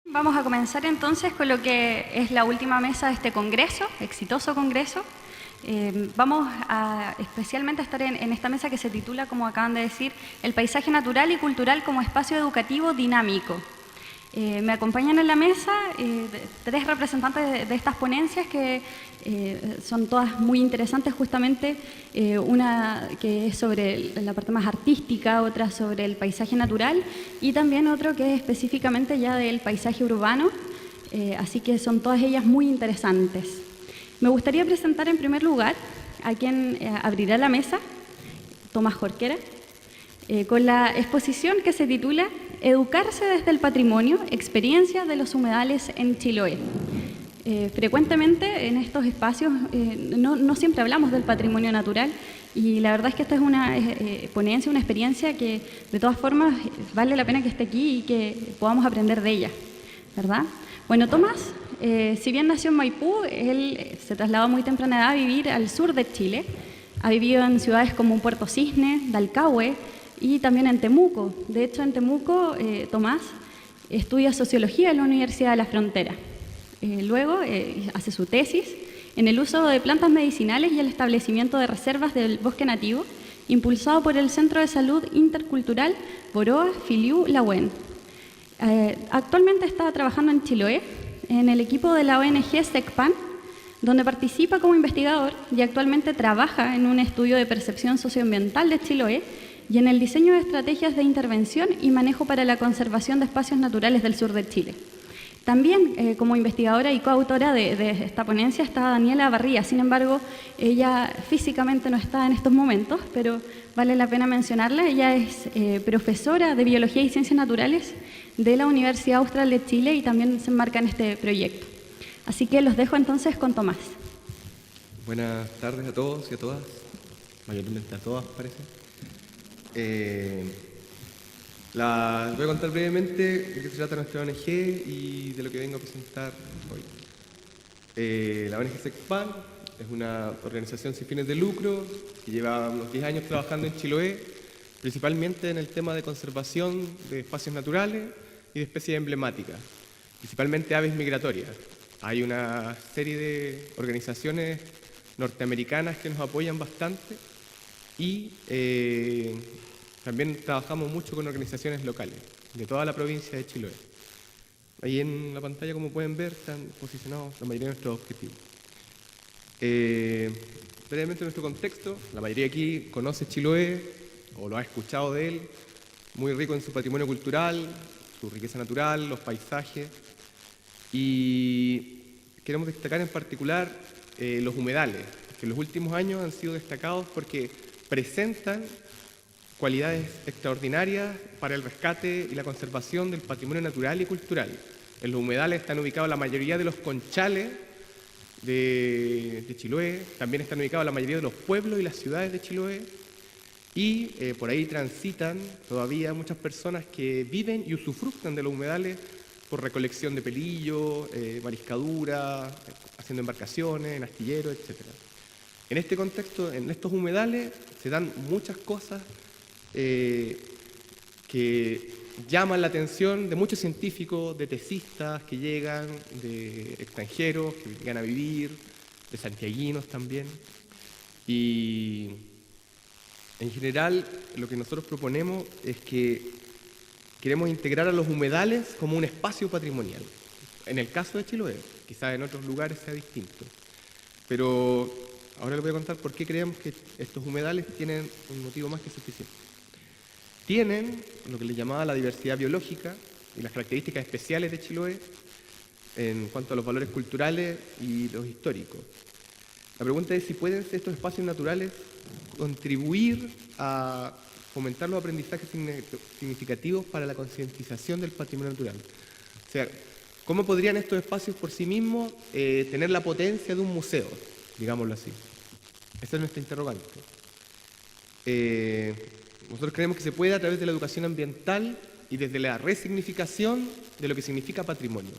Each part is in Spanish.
Vamos a comenzar entonces con lo que es la última mesa de este congreso, exitoso congreso. Vamos a especialmente estar en esta mesa que se titula, como acaban de decir, El paisaje natural y cultural como espacio educativo dinámico. Me acompañan en la mesa tres representantes de estas ponencias que son todas muy interesantes, justamente una que es sobre la parte más artística, otra sobre el paisaje natural y también otro que es específicamente ya del paisaje urbano, así que son todas ellas muy interesantes. Me gustaría presentar en primer lugar a quien abrirá la mesa, Tomás Jorquera, con la exposición que se titula Educarse desde el patrimonio, experiencias de los humedales en Chiloé. Frecuentemente en estos espacios no siempre hablamos del patrimonio natural y la verdad es que esta es una ponencia, una experiencia que de todas formas vale la pena que esté aquí y que podamos aprender de ella, ¿verdad? Bueno, Tomás, si bien nació en Maipú, él se trasladó a muy temprana edad a vivir al sur de Chile. Ha vivido en ciudades como Puerto Cisne, Dalcahue y también en Temuco. De hecho, en Temuco, Tomás estudia Sociología en la Universidad de la Frontera. Luego hace su tesis en el uso de plantas medicinales y el establecimiento de reservas del bosque nativo, impulsado por el Centro de Salud Intercultural Boroa Filiu Lahuen. Actualmente está trabajando en Chiloé, en el equipo de la ONG SECPAN, donde participa como investigador y actualmente trabaja en un estudio de percepción socioambiental de Chiloé y en el diseño de estrategias de intervención y manejo para la conservación de espacios naturales del sur de Chile. También como investigadora y coautora de esta ponencia está Daniela Barría. Sin embargo, ella físicamente no está en estos momentos, pero vale la pena mencionarla. Ella es profesora de Biología y Ciencias Naturales de la Universidad Austral de Chile y también se enmarca en este proyecto. Así que los dejo entonces con Tomás. Buenas tardes a todos y a todas, mayormente a todas parece. Les voy a contar brevemente de qué se trata nuestra ONG y de lo que vengo a presentar hoy. La ONG SECPAN es una organización sin fines de lucro que lleva unos 10 años trabajando en Chiloé, principalmente en el tema de conservación de espacios naturales y de especies emblemáticas, principalmente aves migratorias. Hay una serie de organizaciones norteamericanas que nos apoyan bastante y también trabajamos mucho con organizaciones locales de toda la provincia de Chiloé. Ahí en la pantalla, como pueden ver, están posicionados la mayoría de nuestros objetivos. Brevemente nuestro contexto, la mayoría aquí conoce Chiloé o lo ha escuchado de él, muy rico en su patrimonio cultural, su riqueza natural, los paisajes, y queremos destacar en particular los humedales, que en los últimos años han sido destacados porque presentan cualidades extraordinarias para el rescate y la conservación del patrimonio natural y cultural. En los humedales están ubicados la mayoría de los conchales de Chiloé, también están ubicados la mayoría de los pueblos y las ciudades de Chiloé, y por ahí transitan todavía muchas personas que viven y usufructan de los humedales por recolección de pelillos, mariscadura, haciendo embarcaciones, en astilleros, etc. En este contexto, en estos humedales, se dan muchas cosas que llaman la atención de muchos científicos, de tesistas que llegan, de extranjeros que llegan a vivir, de santiaguinos también. Y en general, lo que nosotros proponemos es que queremos integrar a los humedales como un espacio patrimonial. En el caso de Chiloé, quizás en otros lugares sea distinto. Pero ahora les voy a contar por qué creemos que estos humedales tienen un motivo más que suficiente. Tienen lo que le llamaba la diversidad biológica y las características especiales de Chiloé en cuanto a los valores culturales y los históricos. La pregunta es si pueden estos espacios naturales contribuir a fomentar los aprendizajes significativos para la concientización del patrimonio natural. O sea, ¿cómo podrían estos espacios por sí mismos tener la potencia de un museo, digámoslo así? Esa es nuestra interrogante. Nosotros creemos que se puede, a través de la educación ambiental, y desde la resignificación de lo que significa patrimonio.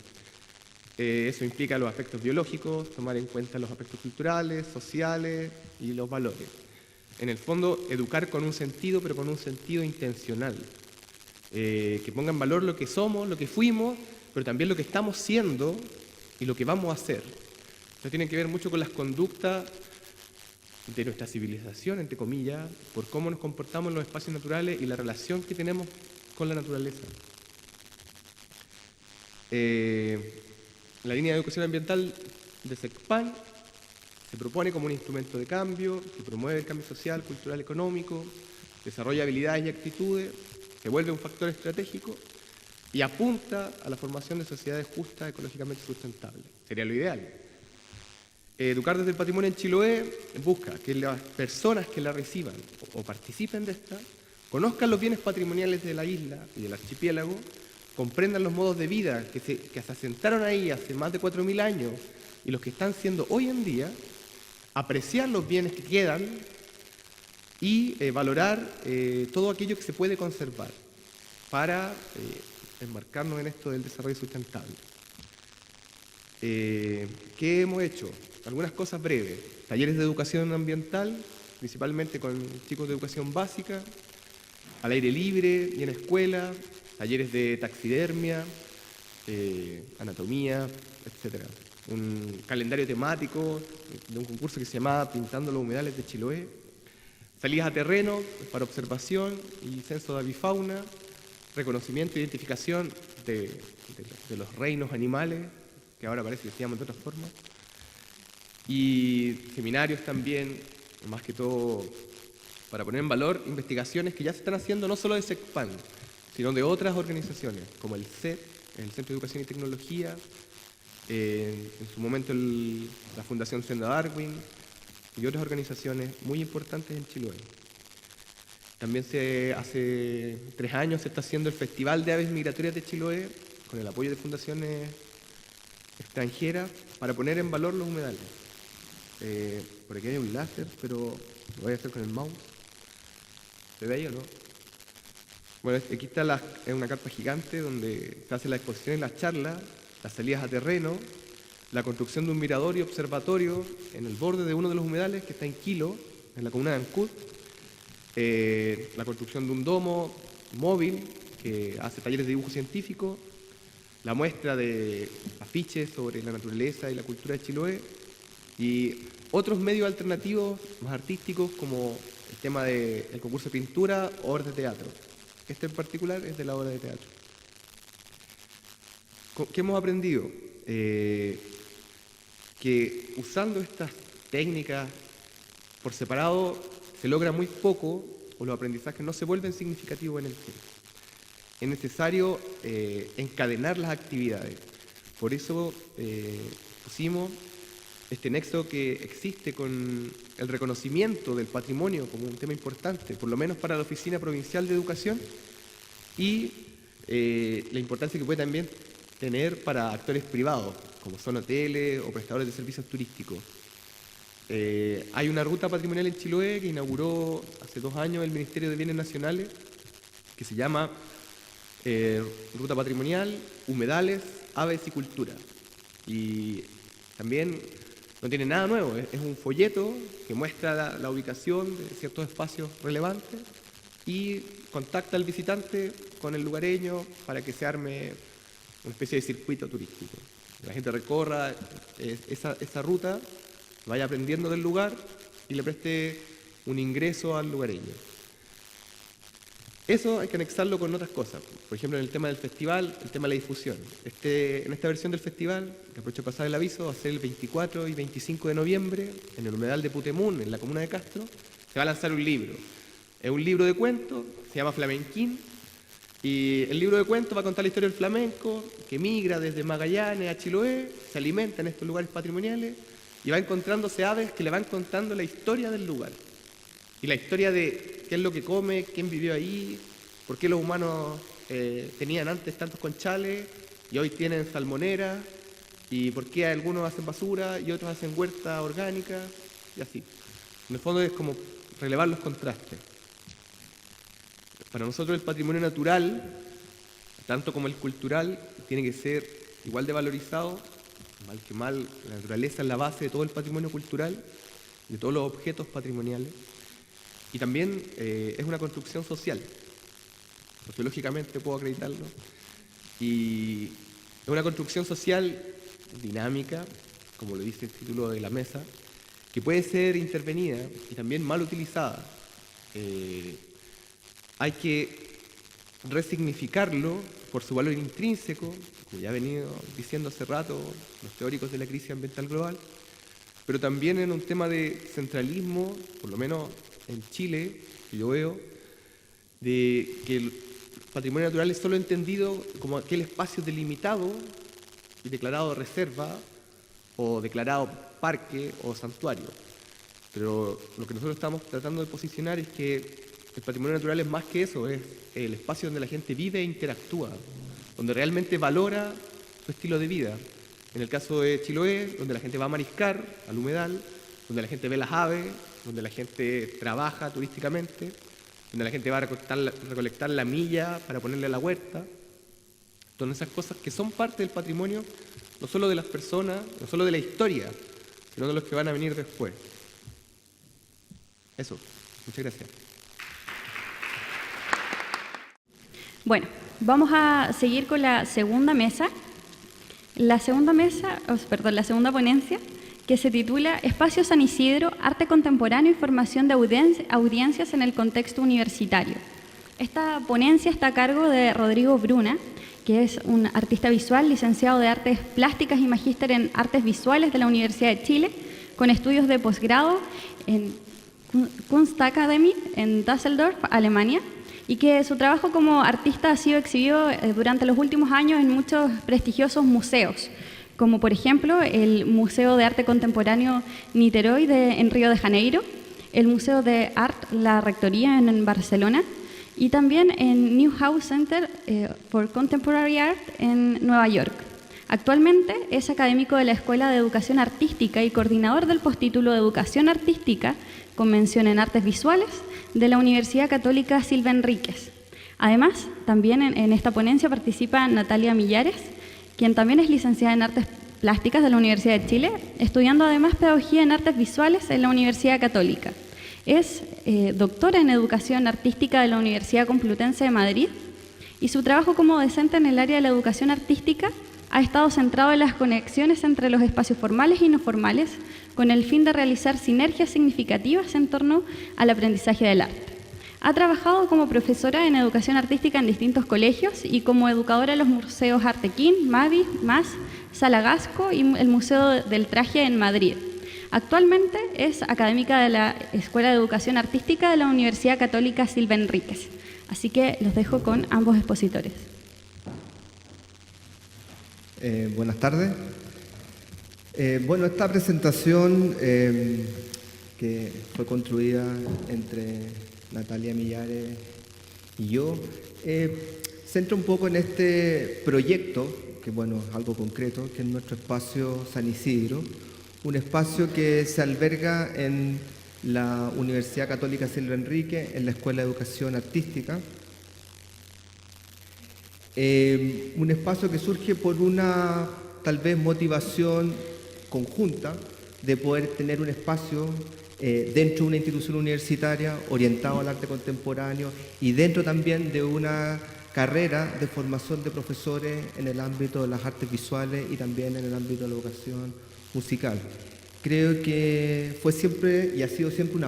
Eso implica los aspectos biológicos, tomar en cuenta los aspectos culturales, sociales y los valores. En el fondo, educar con un sentido, pero con un sentido intencional, que ponga en valor lo que somos, lo que fuimos, pero también lo que estamos siendo y lo que vamos a hacer. Esto tiene que ver mucho con las conductas de nuestra civilización, entre comillas, por cómo nos comportamos en los espacios naturales y la relación que tenemos con la naturaleza. La línea de educación ambiental de SECPAN se propone como un instrumento de cambio, que promueve el cambio social, cultural, económico, desarrolla habilidades y actitudes, se vuelve un factor estratégico y apunta a la formación de sociedades justas, ecológicamente sustentables. Sería lo ideal. Educar desde el patrimonio en Chiloé busca que las personas que la reciban o participen de esta conozcan los bienes patrimoniales de la isla y del archipiélago, comprendan los modos de vida que se asentaron ahí hace más de 4.000 años y los que están siendo hoy en día, apreciar los bienes que quedan y valorar todo aquello que se puede conservar para enmarcarnos en esto del desarrollo sustentable. ¿Qué hemos hecho? Algunas cosas breves. Talleres de educación ambiental, principalmente con chicos de educación básica, al aire libre y en escuela, talleres de taxidermia, anatomía, etc. Un calendario temático de un concurso que se llamaba Pintando los humedales de Chiloé, salidas a terreno para observación y censo de avifauna, reconocimiento e identificación de los reinos animales, que ahora parece que se llaman de otra forma, y seminarios también, más que todo para poner en valor investigaciones que ya se están haciendo no solo de SECPAN, sino de otras organizaciones, como el CET, el Centro de Educación y Tecnología, en su momento la Fundación Senda Darwin y otras organizaciones muy importantes en Chiloé. También hace 3 años se está haciendo el Festival de Aves Migratorias de Chiloé, con el apoyo de fundaciones extranjeras, para poner en valor los humedales. Por aquí hay un láser, pero lo voy a hacer con el mouse. ¿Se ve ahí o no? Bueno, aquí está es una carpa gigante donde se hace la exposición y las charlas, las salidas a terreno, la construcción de un mirador y observatorio en el borde de uno de los humedales que está en Quilo, en la comuna de Ancud, la construcción de un domo móvil que hace talleres de dibujo científico, la muestra de afiches sobre la naturaleza y la cultura de Chiloé y otros medios alternativos más artísticos como el tema del concurso de pintura o obras de teatro. Este en particular es de la obra de teatro. ¿Qué hemos aprendido? Que usando estas técnicas por separado se logra muy poco o los aprendizajes no se vuelven significativos en el tiempo. Es necesario encadenar las actividades. Por eso pusimos este nexo que existe con el reconocimiento del patrimonio como un tema importante, por lo menos para la Oficina Provincial de Educación, y la importancia que puede también tener para actores privados, como son hoteles o prestadores de servicios turísticos. Hay una ruta patrimonial en Chiloé que inauguró hace 2 años el Ministerio de Bienes Nacionales, que se llama Ruta Patrimonial, Humedales, Aves y Cultura. Y también no tiene nada nuevo, es un folleto que muestra la ubicación de ciertos espacios relevantes y contacta al visitante con el lugareño para que se arme una especie de circuito turístico. Que la gente recorra esa ruta, vaya aprendiendo del lugar y le preste un ingreso al lugareño. Eso hay que anexarlo con otras cosas. Por ejemplo, en el tema del festival, el tema de la difusión. En esta versión del festival, que aprovecho de pasar el aviso, va a ser el 24 y 25 de noviembre, en el humedal de Putemún, en la comuna de Castro, se va a lanzar un libro. Es un libro de cuentos, se llama Flamenquín, y el libro de cuentos va a contar la historia del flamenco, que migra desde Magallanes a Chiloé, se alimenta en estos lugares patrimoniales, y va encontrándose aves que le van contando la historia del lugar. Y la historia de qué es lo que come, quién vivió ahí, por qué los humanos tenían antes tantos conchales y hoy tienen salmonera, y por qué algunos hacen basura y otros hacen huerta orgánica, y así. En el fondo es como relevar los contrastes. Para nosotros el patrimonio natural tanto como el cultural, tiene que ser igual de valorizado, mal que mal, la naturaleza es la base de todo el patrimonio cultural, de todos los objetos patrimoniales, y también es una construcción social, sociológicamente puedo acreditarlo, y es una construcción social dinámica, como lo dice el título de la mesa, que puede ser intervenida y también mal utilizada. Hay que resignificarlo por su valor intrínseco, como ya he venido diciendo hace rato los teóricos de la crisis ambiental global, pero también en un tema de centralismo, por lo menos en Chile, que yo veo, de que el patrimonio natural es solo entendido como aquel espacio delimitado y declarado reserva o declarado parque o santuario. Pero lo que nosotros estamos tratando de posicionar es que el patrimonio natural es más que eso, es el espacio donde la gente vive e interactúa, donde realmente valora su estilo de vida. En el caso de Chiloé, donde la gente va a mariscar al humedal, donde la gente ve las aves, donde la gente trabaja turísticamente, donde la gente va a recolectar la milla para ponerle a la huerta. Todas esas cosas que son parte del patrimonio, no solo de las personas, no solo de la historia, sino de los que van a venir después. Eso. Muchas gracias. Bueno, vamos a seguir con la segunda mesa. La segunda ponencia, que se titula Espacio San Isidro, Arte Contemporáneo y Formación de Audiencias en el Contexto Universitario. Esta ponencia está a cargo de Rodrigo Bruna, que es un artista visual, licenciado de Artes Plásticas y magíster en Artes Visuales de la Universidad de Chile, con estudios de posgrado en Kunstakademie en Düsseldorf, Alemania, y que su trabajo como artista ha sido exhibido durante los últimos años en muchos prestigiosos museos, como por ejemplo el Museo de Arte Contemporáneo Niterói en Río de Janeiro, el Museo de Art La Rectoría en Barcelona y también en Newhouse Center for Contemporary Art en Nueva York. Actualmente es académico de la Escuela de Educación Artística y coordinador del postítulo de Educación Artística con mención en Artes Visuales de la Universidad Católica Silva Enríquez. Además, también en esta ponencia participa Natalia Millares, quien también es licenciada en Artes Plásticas de la Universidad de Chile, estudiando además Pedagogía en Artes Visuales en la Universidad Católica. Es doctora en Educación Artística de la Universidad Complutense de Madrid y su trabajo como docente en el área de la educación artística ha estado centrado en las conexiones entre los espacios formales y no formales, con el fin de realizar sinergias significativas en torno al aprendizaje del arte. Ha trabajado como profesora en educación artística en distintos colegios y como educadora en los museos Artequín, Mavi, MAS, Sala Gasco y el Museo del Traje en Madrid. Actualmente es académica de la Escuela de Educación Artística de la Universidad Católica Silva Enríquez. Así que los dejo con ambos expositores. Buenas tardes. Bueno, esta presentación que fue construida entre Natalia Millares y yo centra un poco en este proyecto, que bueno, es algo concreto, que es nuestro espacio San Isidro, un espacio que se alberga en la Universidad Católica Silva Enríquez, en la Escuela de Educación Artística. Un espacio que surge por una, tal vez, motivación conjunta de poder tener un espacio dentro de una institución universitaria orientado al arte contemporáneo y dentro también de una carrera de formación de profesores en el ámbito de las artes visuales y también en el ámbito de la educación musical. Creo que fue siempre y ha sido siempre una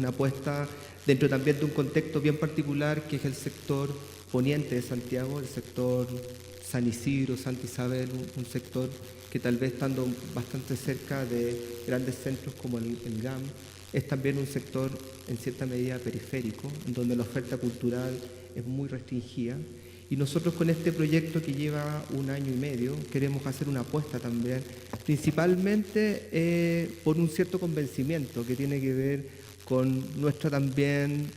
apuesta dentro también de un contexto bien particular que es el sector poniente de Santiago, el sector San Isidro, Santa Isabel, un sector que tal vez estando bastante cerca de grandes centros como el GAM, es también un sector en cierta medida periférico, en donde la oferta cultural es muy restringida. Y nosotros con este proyecto que lleva 1 año y medio queremos hacer una apuesta también, principalmente por un cierto convencimiento que tiene que ver con nuestra también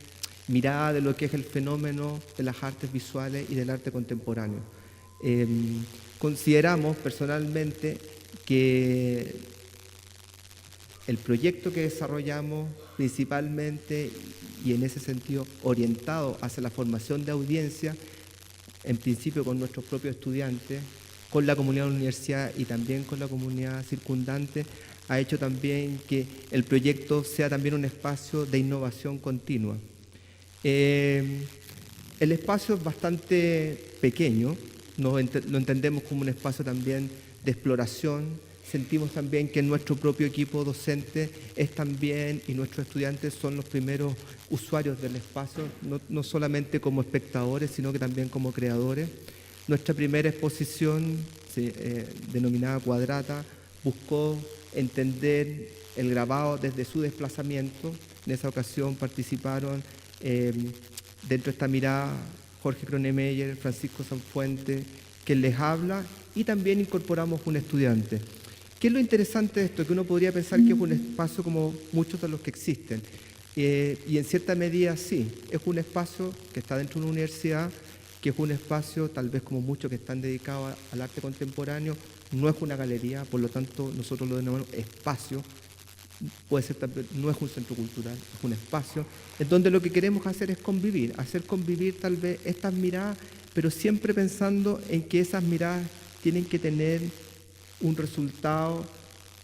mirada de lo que es el fenómeno de las artes visuales y del arte contemporáneo. Consideramos personalmente que el proyecto que desarrollamos principalmente y en ese sentido orientado hacia la formación de audiencia en principio con nuestros propios estudiantes, con la comunidad de la universidad y también con la comunidad circundante, ha hecho también que el proyecto sea también un espacio de innovación continua. El espacio es bastante pequeño, lo entendemos como un espacio también de exploración. Sentimos también que nuestro propio equipo docente es también, y nuestros estudiantes son los primeros usuarios del espacio, no solamente como espectadores, sino que también como creadores. Nuestra primera exposición, denominada Cuadrata, buscó entender el grabado desde su desplazamiento. En esa ocasión participaron dentro de esta mirada Jorge Kronemeyer, Francisco Sanfuente, quien les habla, y también incorporamos un estudiante. ¿Qué es lo interesante de esto? Que uno podría pensar que es un espacio como muchos de los que existen. Y en cierta medida sí, es un espacio que está dentro de una universidad, que es un espacio tal vez como muchos que están dedicados al arte contemporáneo, no es una galería, por lo tanto nosotros lo denominamos espacio, puede ser también, no es un centro cultural, es un espacio, en donde lo que queremos hacer es convivir, hacer convivir tal vez estas miradas, pero siempre pensando en que esas miradas tienen que tener un resultado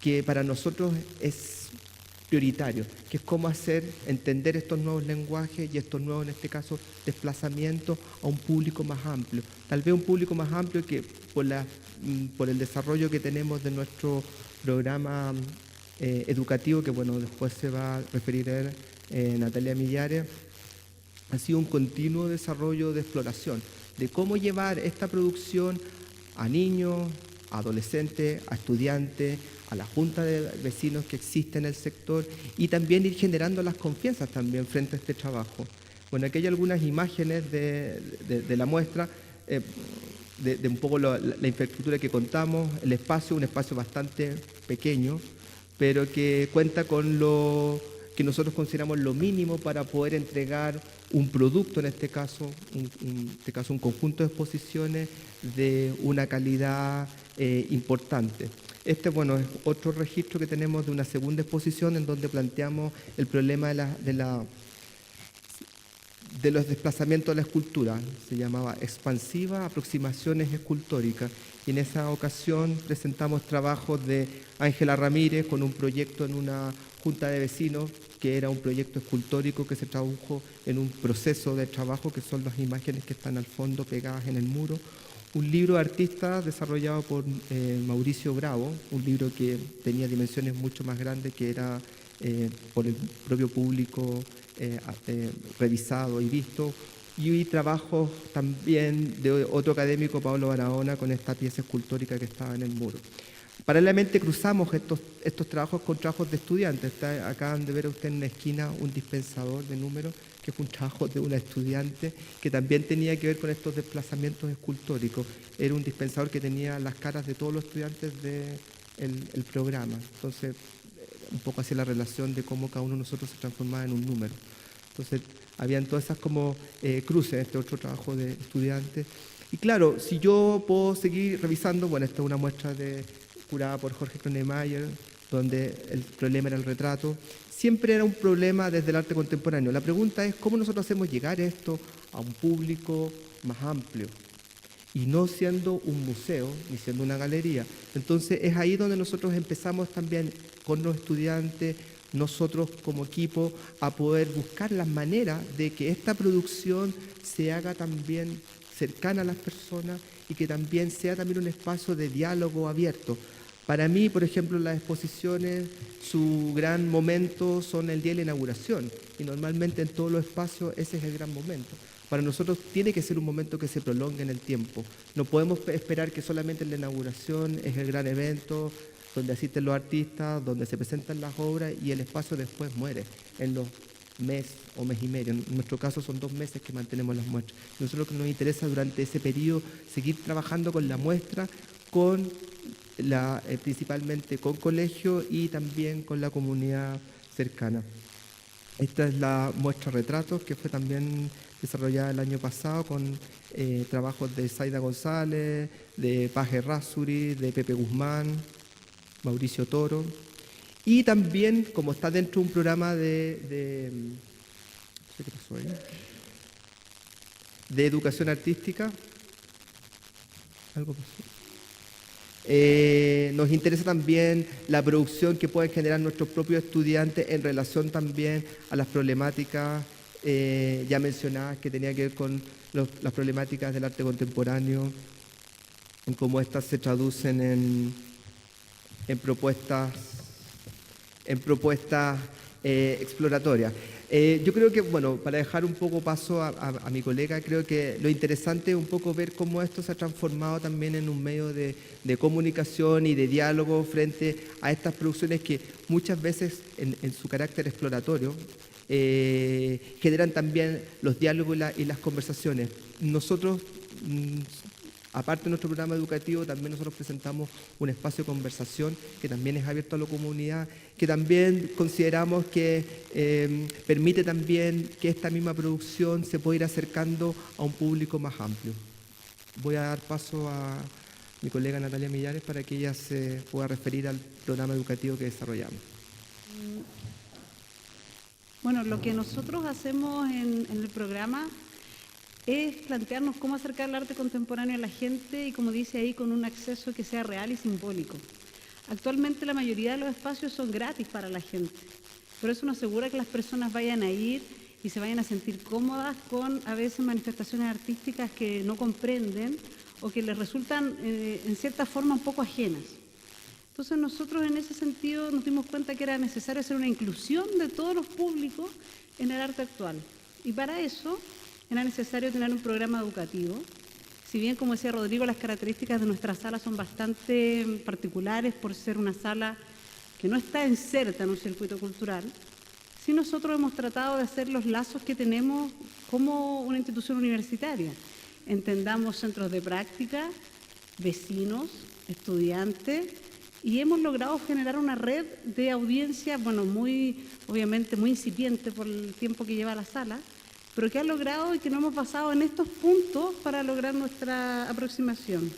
que para nosotros es prioritario, que es cómo hacer entender estos nuevos lenguajes y estos nuevos, en este caso, desplazamientos a un público más amplio. Tal vez un público más amplio que por el desarrollo que tenemos de nuestro programa educativo, que bueno, después se va a referir a él, Natalia Millares, ha sido un continuo desarrollo de exploración, de cómo llevar esta producción a niños, a adolescentes, a estudiantes, a la junta de vecinos que existe en el sector, y también ir generando las confianzas también frente a este trabajo. Bueno, aquí hay algunas imágenes de la muestra, de un poco la infraestructura que contamos, el espacio, un espacio bastante pequeño, pero que cuenta con lo que nosotros consideramos lo mínimo para poder entregar un producto, en este caso un conjunto de exposiciones de una calidad importante. Este, bueno, es otro registro que tenemos de una segunda exposición en donde planteamos el problema de los desplazamientos de la escultura. Se llamaba Expansiva Aproximaciones Escultóricas. Y en esa ocasión presentamos trabajos de Ángela Ramírez con un proyecto en una junta de vecinos, que era un proyecto escultórico que se tradujo en un proceso de trabajo, que son las imágenes que están al fondo pegadas en el muro. Un libro de artistas desarrollado por Mauricio Bravo, un libro que tenía dimensiones mucho más grandes, que era por el propio público revisado y visto, y trabajos también de otro académico, Pablo Barahona, con esta pieza escultórica que estaba en el muro. Paralelamente cruzamos estos trabajos con trabajos de estudiantes. Acaban de ver usted en la esquina un dispensador de números, que es un trabajo de una estudiante que también tenía que ver con estos desplazamientos escultóricos. Era un dispensador que tenía las caras de todos los estudiantes del programa. Entonces, un poco hacia la relación de cómo cada uno de nosotros se transformaba en un número. Entonces, habían todas esas como cruces, este otro trabajo de estudiantes. Y claro, si yo puedo seguir revisando, bueno, esta es una muestra curada por Jorge Kronemeyer, donde el problema era el retrato. Siempre era un problema desde el arte contemporáneo. La pregunta es cómo nosotros hacemos llegar esto a un público más amplio, y no siendo un museo ni siendo una galería. Entonces es ahí donde nosotros empezamos también con los estudiantes, nosotros como equipo, a poder buscar las maneras de que esta producción se haga también cercana a las personas y que también sea también un espacio de diálogo abierto. Para mí, por ejemplo, las exposiciones, su gran momento son el día de la inauguración, y normalmente en todos los espacios ese es el gran momento. Para nosotros tiene que ser un momento que se prolongue en el tiempo. No podemos esperar que solamente la inauguración es el gran evento, donde asisten los artistas, donde se presentan las obras y el espacio después muere en los mes o mes y medio. En nuestro caso son 2 meses que mantenemos las muestras. Nosotros lo que nos interesa durante ese periodo seguir trabajando con la muestra, principalmente con colegios y también con la comunidad cercana. Esta es la muestra retratos, que fue también desarrollada el año pasado con trabajos de Zaida González, de Paje Razzuri, de Pepe Guzmán, Mauricio Toro, y también, como está dentro de un programa de educación artística, ¿Algo pasó? Nos interesa también la producción que pueden generar nuestros propios estudiantes en relación también a las problemáticas ya mencionadas que tenía que ver con las problemáticas del arte contemporáneo, en cómo éstas se traducen en propuestas exploratorias. Yo creo que, bueno, para dejar un poco paso a mi colega, creo que lo interesante es un poco ver cómo esto se ha transformado también en un medio de comunicación y de diálogo frente a estas producciones que muchas veces en su carácter exploratorio generan también los diálogos y las conversaciones. Nosotros, aparte de nuestro programa educativo, también nosotros presentamos un espacio de conversación que también es abierto a la comunidad, que también consideramos que permite también que esta misma producción se pueda ir acercando a un público más amplio. Voy a dar paso a mi colega Natalia Millares para que ella se pueda referir al programa educativo que desarrollamos. Bueno, lo que nosotros hacemos en el programa es plantearnos cómo acercar el arte contemporáneo a la gente y, como dice ahí, con un acceso que sea real y simbólico. Actualmente la mayoría de los espacios son gratis para la gente, pero eso no asegura que las personas vayan a ir y se vayan a sentir cómodas con a veces manifestaciones artísticas que no comprenden o que les resultan en cierta forma un poco ajenas. Entonces nosotros en ese sentido nos dimos cuenta que era necesario hacer una inclusión de todos los públicos en el arte actual. Y para eso era necesario tener un programa educativo. Si bien, como decía Rodrigo, las características de nuestra sala son bastante particulares por ser una sala que no está inserta en un circuito cultural, sí nosotros hemos tratado de hacer los lazos que tenemos como una institución universitaria. Entendamos centros de práctica, vecinos, estudiantes, y hemos logrado generar una red de audiencia, bueno, obviamente muy incipiente por el tiempo que lleva la sala, pero que ha logrado y que nos hemos basado en estos puntos para lograr nuestra aproximación.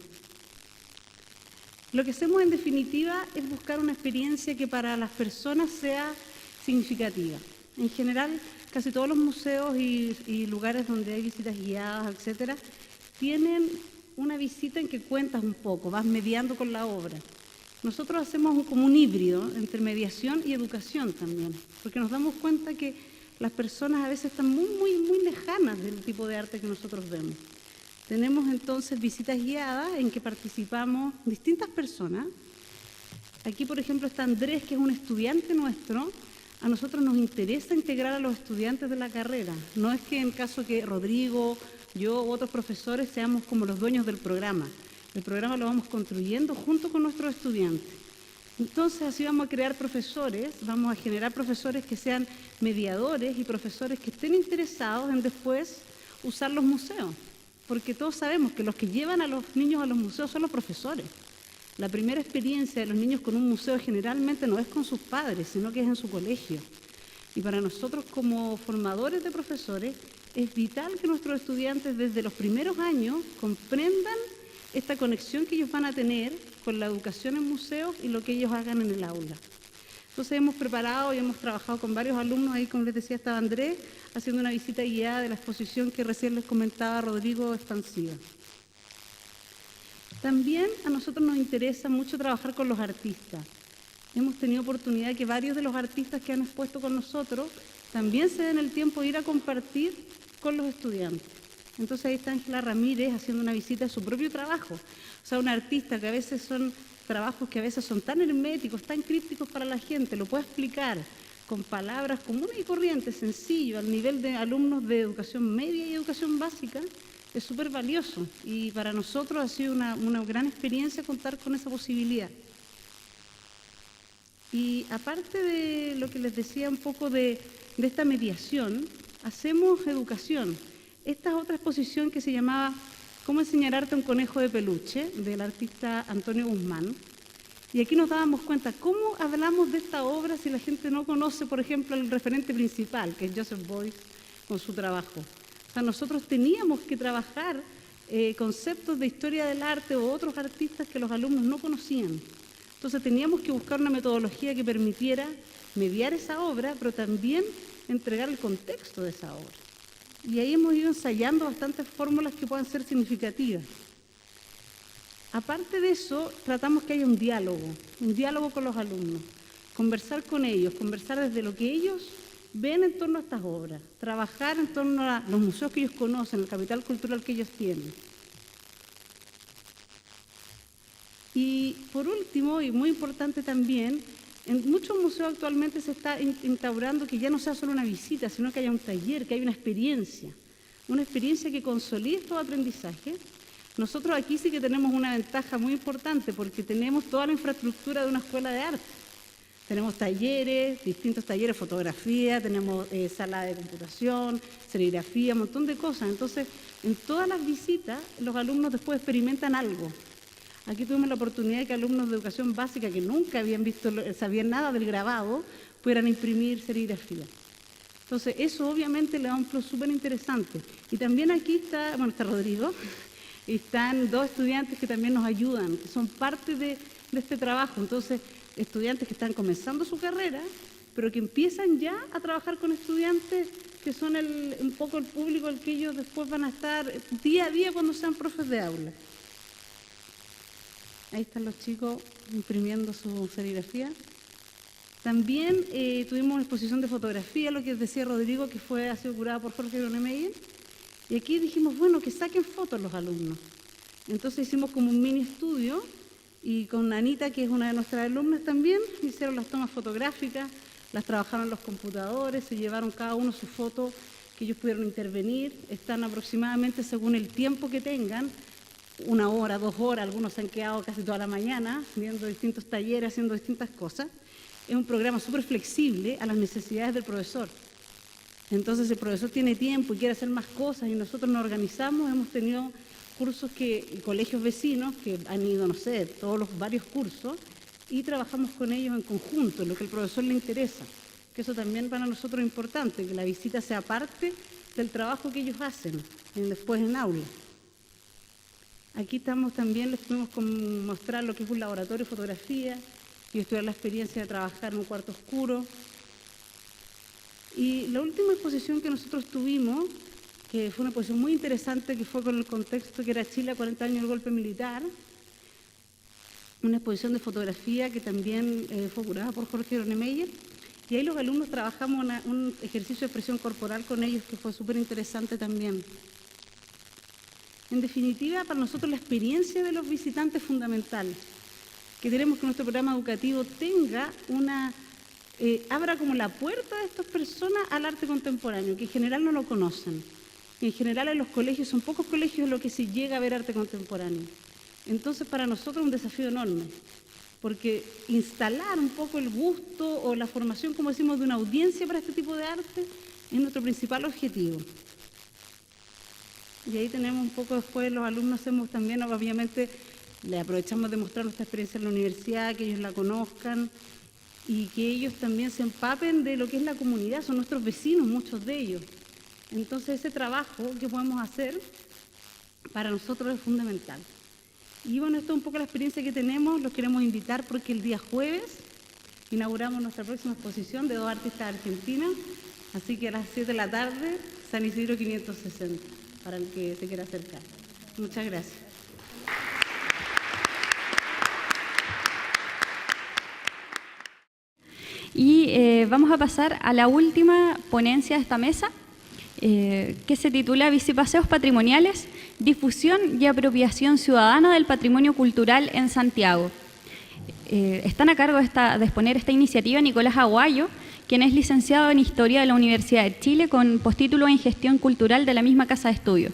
Lo que hacemos en definitiva es buscar una experiencia que para las personas sea significativa. En general, casi todos los museos y lugares donde hay visitas guiadas, etcétera, tienen una visita en que cuentas un poco, vas mediando con la obra. Nosotros hacemos como un híbrido entre mediación y educación también, porque nos damos cuenta que las personas a veces están muy lejanas del tipo de arte que nosotros vemos. Tenemos entonces visitas guiadas en que participamos distintas personas. Aquí, por ejemplo, está Andrés, que es un estudiante nuestro. A nosotros nos interesa integrar a los estudiantes de la carrera. No es que en caso que Rodrigo, yo u otros profesores seamos como los dueños del programa. El programa lo vamos construyendo junto con nuestros estudiantes. Entonces, así vamos a crear profesores, vamos a generar profesores que sean mediadores y profesores que estén interesados en después usar los museos. Porque todos sabemos que los que llevan a los niños a los museos son los profesores. La primera experiencia de los niños con un museo generalmente no es con sus padres, sino que es en su colegio. Y para nosotros como formadores de profesores es vital que nuestros estudiantes desde los primeros años comprendan esta conexión que ellos van a tener con la educación en museos y lo que ellos hagan en el aula. Entonces hemos preparado y hemos trabajado con varios alumnos, ahí como les decía estaba Andrés, haciendo una visita guiada de la exposición que recién les comentaba Rodrigo, expansiva. También a nosotros nos interesa mucho trabajar con los artistas. Hemos tenido oportunidad que varios de los artistas que han expuesto con nosotros también se den el tiempo de ir a compartir con los estudiantes. Entonces ahí está Ángela Ramírez haciendo una visita a su propio trabajo. O sea, un artista que a veces son trabajos que a veces son tan herméticos, tan crípticos para la gente, lo puede explicar con palabras comunes y corrientes, sencillo, al nivel de alumnos de educación media y educación básica, es súper valioso. Y para nosotros ha sido una gran experiencia contar con esa posibilidad. Y aparte de lo que les decía un poco de esta mediación, hacemos educación. Esta es otra exposición que se llamaba ¿Cómo enseñar arte a un conejo de peluche?, del artista Antonio Guzmán. Y aquí nos dábamos cuenta, ¿cómo hablamos de esta obra si la gente no conoce, por ejemplo, el referente principal, que es Joseph Beuys, con su trabajo? O sea, nosotros teníamos que trabajar conceptos de historia del arte o otros artistas que los alumnos no conocían. Entonces teníamos que buscar una metodología que permitiera mediar esa obra, pero también entregar el contexto de esa obra. Y ahí hemos ido ensayando bastantes fórmulas que puedan ser significativas. Aparte de eso, tratamos que haya un diálogo con los alumnos, conversar con ellos, conversar desde lo que ellos ven en torno a estas obras, trabajar en torno a los museos que ellos conocen, el capital cultural que ellos tienen. Y por último, y muy importante también, en muchos museos actualmente se está instaurando que ya no sea solo una visita, sino que haya un taller, que haya una experiencia que consolide estos aprendizajes. Nosotros aquí sí que tenemos una ventaja muy importante porque tenemos toda la infraestructura de una escuela de arte. Tenemos talleres, distintos talleres, fotografía, tenemos sala de computación, serigrafía, un montón de cosas. Entonces, en todas las visitas, los alumnos después experimentan algo. Aquí tuvimos la oportunidad de que alumnos de educación básica que nunca habían visto, sabían nada del grabado, pudieran imprimir serigrafía. Entonces, eso obviamente le da un plus súper interesante. Y también aquí está Rodrigo, y están dos estudiantes que también nos ayudan, que son parte de este trabajo. Entonces, estudiantes que están comenzando su carrera, pero que empiezan ya a trabajar con estudiantes que son un poco el público al que ellos después van a estar día a día cuando sean profes de aula. Ahí están los chicos imprimiendo su serigrafía. También tuvimos una exposición de fotografía, lo que decía Rodrigo, que ha sido curada por Jorge Gronemeyer. Y aquí dijimos, bueno, que saquen fotos los alumnos. Entonces hicimos como un mini estudio y con Anita, que es una de nuestras alumnas también, hicieron las tomas fotográficas, las trabajaron en los computadores, se llevaron cada uno su foto que ellos pudieron intervenir. Están aproximadamente, según el tiempo que tengan, 1 hora, 2 horas, algunos se han quedado casi toda la mañana viendo distintos talleres, haciendo distintas cosas. Es un programa súper flexible a las necesidades del profesor. Entonces, el profesor tiene tiempo y quiere hacer más cosas y nosotros nos organizamos. Hemos tenido cursos colegios vecinos que han ido, no sé, todos los varios cursos y trabajamos con ellos en conjunto, en lo que al profesor le interesa. Que eso también para nosotros es importante, que la visita sea parte del trabajo que ellos hacen después en aula. Aquí estamos también, les pudimos mostrar lo que es un laboratorio de fotografía y estudiar la experiencia de trabajar en un cuarto oscuro. Y la última exposición que nosotros tuvimos, que fue una exposición muy interesante, que fue con el contexto que era Chile a 40 años del golpe militar, una exposición de fotografía que también fue curada por Jorge Gronemeyer, y ahí los alumnos trabajamos un ejercicio de expresión corporal con ellos que fue súper interesante también. En definitiva, para nosotros la experiencia de los visitantes es fundamental, que queremos que nuestro programa educativo tenga abra como la puerta de estas personas al arte contemporáneo, que en general no lo conocen. En general en los colegios, son pocos colegios en los que se llega a ver arte contemporáneo. Entonces para nosotros es un desafío enorme, porque instalar un poco el gusto o la formación, como decimos, de una audiencia para este tipo de arte es nuestro principal objetivo. Y ahí tenemos un poco después, los alumnos hacemos también, obviamente, le aprovechamos de mostrar nuestra experiencia en la universidad, que ellos la conozcan y que ellos también se empapen de lo que es la comunidad, son nuestros vecinos, muchos de ellos. Entonces ese trabajo que podemos hacer para nosotros es fundamental. Y bueno, esto es un poco la experiencia que tenemos, los queremos invitar porque el día jueves inauguramos nuestra próxima exposición de 2 artistas argentinos, así que a las 7 de la tarde, San Isidro 560, para el que se quiera acercar. Muchas gracias. Y vamos a pasar a la última ponencia de esta mesa, que se titula Bicipaseos Patrimoniales, difusión y apropiación ciudadana del patrimonio cultural en Santiago. Están a cargo de exponer esta iniciativa Nicolás Aguayo, quien es licenciado en Historia de la Universidad de Chile con postítulo en Gestión Cultural de la misma casa de estudios.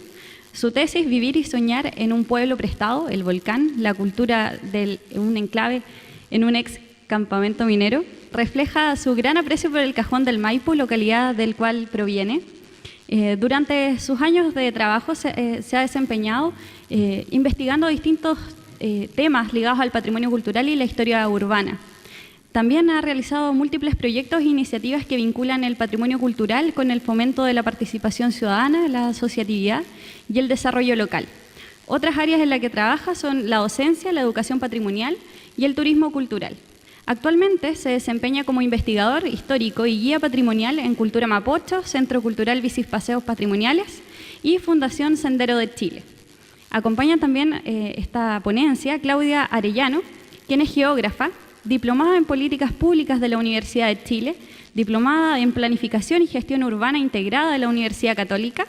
Su tesis, Vivir y soñar en un pueblo prestado, el volcán, la cultura de un enclave en un ex campamento minero, refleja su gran aprecio por el Cajón del Maipo, localidad del cual proviene. Durante sus años de trabajo se ha desempeñado investigando distintos temas ligados al patrimonio cultural y la historia urbana. También ha realizado múltiples proyectos e iniciativas que vinculan el patrimonio cultural con el fomento de la participación ciudadana, la asociatividad y el desarrollo local. Otras áreas en las que trabaja son la docencia, la educación patrimonial y el turismo cultural. Actualmente se desempeña como investigador histórico y guía patrimonial en Cultura Mapocho, Centro Cultural Bicipaseos Patrimoniales y Fundación Sendero de Chile. Acompañan también esta ponencia Claudia Arellano, quien es geógrafa, diplomada en Políticas Públicas de la Universidad de Chile, diplomada en Planificación y Gestión Urbana Integrada de la Universidad Católica.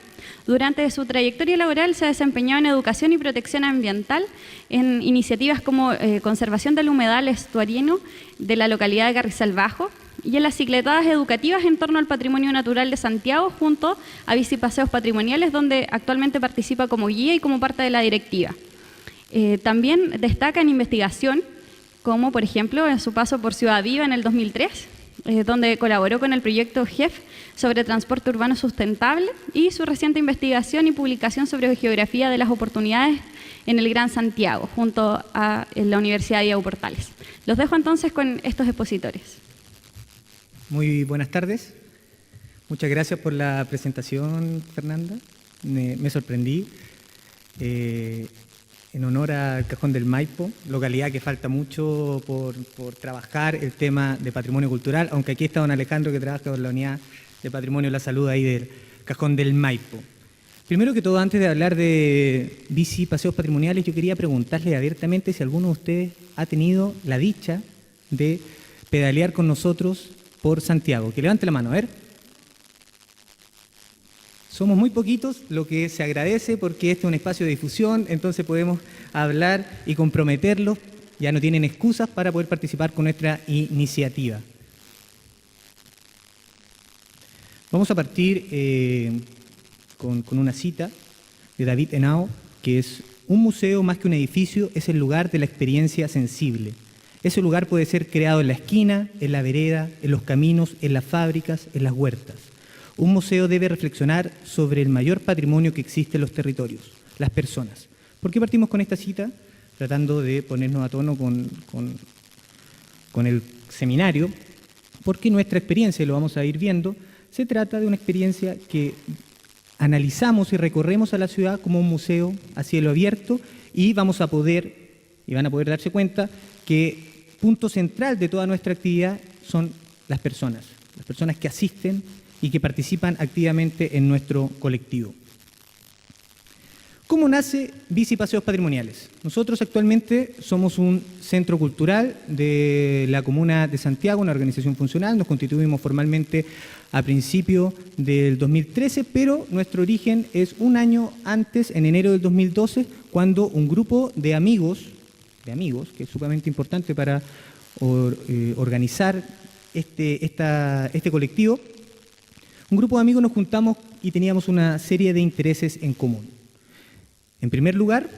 Durante su trayectoria laboral se ha desempeñado en educación y protección ambiental, en iniciativas como conservación del humedal estuarino de la localidad de Carrizal Bajo y en las cicletadas educativas en torno al patrimonio natural de Santiago junto a Bici Paseos Patrimoniales, donde actualmente participa como guía y como parte de la directiva. También destaca en investigación, como por ejemplo en su paso por Ciudad Viva en el 2003, donde colaboró con el proyecto GEF sobre transporte urbano sustentable y su reciente investigación y publicación sobre geografía de las oportunidades en el Gran Santiago, junto a la Universidad Diego Portales. Los dejo entonces con estos expositores. Muy buenas tardes. Muchas gracias por la presentación, Fernanda. Me sorprendí. En honor al Cajón del Maipo, localidad que falta mucho por trabajar el tema de patrimonio cultural, aunque aquí está don Alejandro que trabaja con la unidad de patrimonio de la salud ahí del Cajón del Maipo. Primero que todo, antes de hablar de bici paseos patrimoniales, yo quería preguntarle abiertamente si alguno de ustedes ha tenido la dicha de pedalear con nosotros por Santiago. Que levante la mano, a ver. Somos muy poquitos, lo que se agradece porque este es un espacio de difusión, entonces podemos hablar y comprometerlos, ya no tienen excusas para poder participar con nuestra iniciativa. Vamos a partir con una cita de David Henao, que es: un museo más que un edificio es el lugar de la experiencia sensible. Ese lugar puede ser creado en la esquina, en la vereda, en los caminos, en las fábricas, en las huertas. Un museo debe reflexionar sobre el mayor patrimonio que existe en los territorios, las personas. ¿Por qué partimos con esta cita? Tratando de ponernos a tono con el seminario, porque nuestra experiencia, y lo vamos a ir viendo, se trata de una experiencia que analizamos y recorremos a la ciudad como un museo a cielo abierto y van a poder darse cuenta que punto central de toda nuestra actividad son las personas que asisten y que participan activamente en nuestro colectivo. ¿Cómo nace Bici Paseos Patrimoniales? Nosotros actualmente somos un centro cultural de la comuna de Santiago, una organización funcional. Nos constituimos formalmente a principios del 2013, pero nuestro origen es un año antes, en enero del 2012, cuando un grupo de amigos, que es sumamente importante para organizar este colectivo, un grupo de amigos nos juntamos y teníamos una serie de intereses en común. En primer lugar,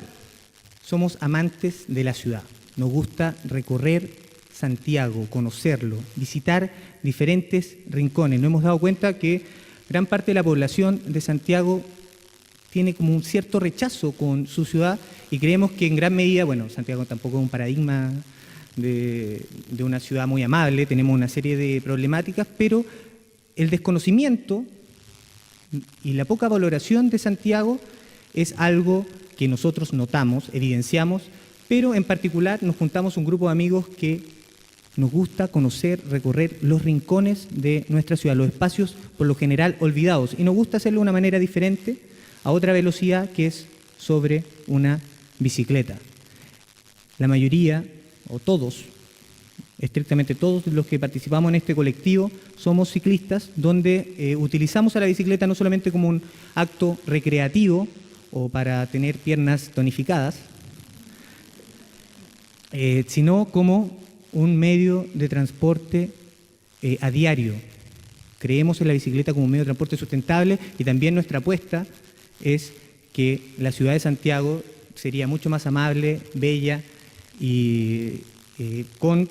somos amantes de la ciudad. Nos gusta recorrer Santiago, conocerlo, visitar diferentes rincones. Nos hemos dado cuenta que gran parte de la población de Santiago tiene como un cierto rechazo con su ciudad y creemos que en gran medida, bueno, Santiago tampoco es un paradigma de una ciudad muy amable, tenemos una serie de problemáticas, pero el desconocimiento y la poca valoración de Santiago es algo que nosotros notamos, evidenciamos, pero en particular nos juntamos un grupo de amigos que nos gusta conocer, recorrer los rincones de nuestra ciudad, los espacios por lo general olvidados, y nos gusta hacerlo de una manera diferente, a otra velocidad, que es sobre una bicicleta. La mayoría, o todos, estrictamente todos los que participamos en este colectivo somos ciclistas, donde utilizamos a la bicicleta no solamente como un acto recreativo o para tener piernas tonificadas, sino como un medio de transporte a diario. Creemos en la bicicleta como un medio de transporte sustentable y también nuestra apuesta es que la ciudad de Santiago sería mucho más amable, bella y con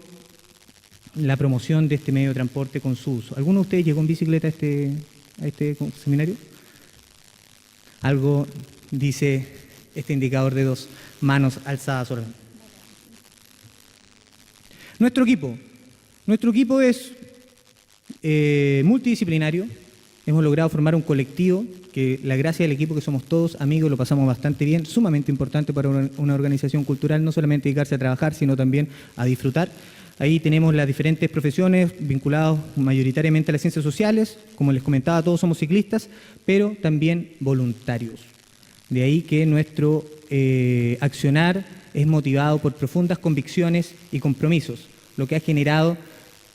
la promoción de este medio de transporte con su uso. ¿Alguno de ustedes llegó en bicicleta a este seminario? Algo dice este indicador de 2 manos alzadas. Nuestro equipo es multidisciplinario. Hemos logrado formar un colectivo que, la gracia del equipo, que somos todos amigos, lo pasamos bastante bien, sumamente importante para una organización cultural, no solamente dedicarse a trabajar, sino también a disfrutar. Ahí tenemos las diferentes profesiones vinculadas mayoritariamente a las ciencias sociales. Como les comentaba, todos somos ciclistas, pero también voluntarios. De ahí que nuestro accionar es motivado por profundas convicciones y compromisos, lo que ha generado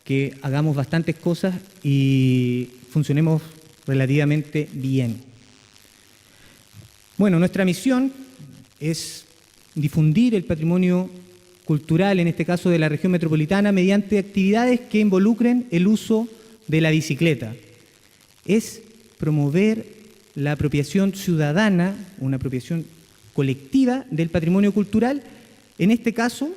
que hagamos bastantes cosas y funcionemos relativamente bien. Bueno, nuestra misión es difundir el patrimonio cultural, en este caso de la región metropolitana, mediante actividades que involucren el uso de la bicicleta. Es promover la apropiación ciudadana, una apropiación colectiva del patrimonio cultural, en este caso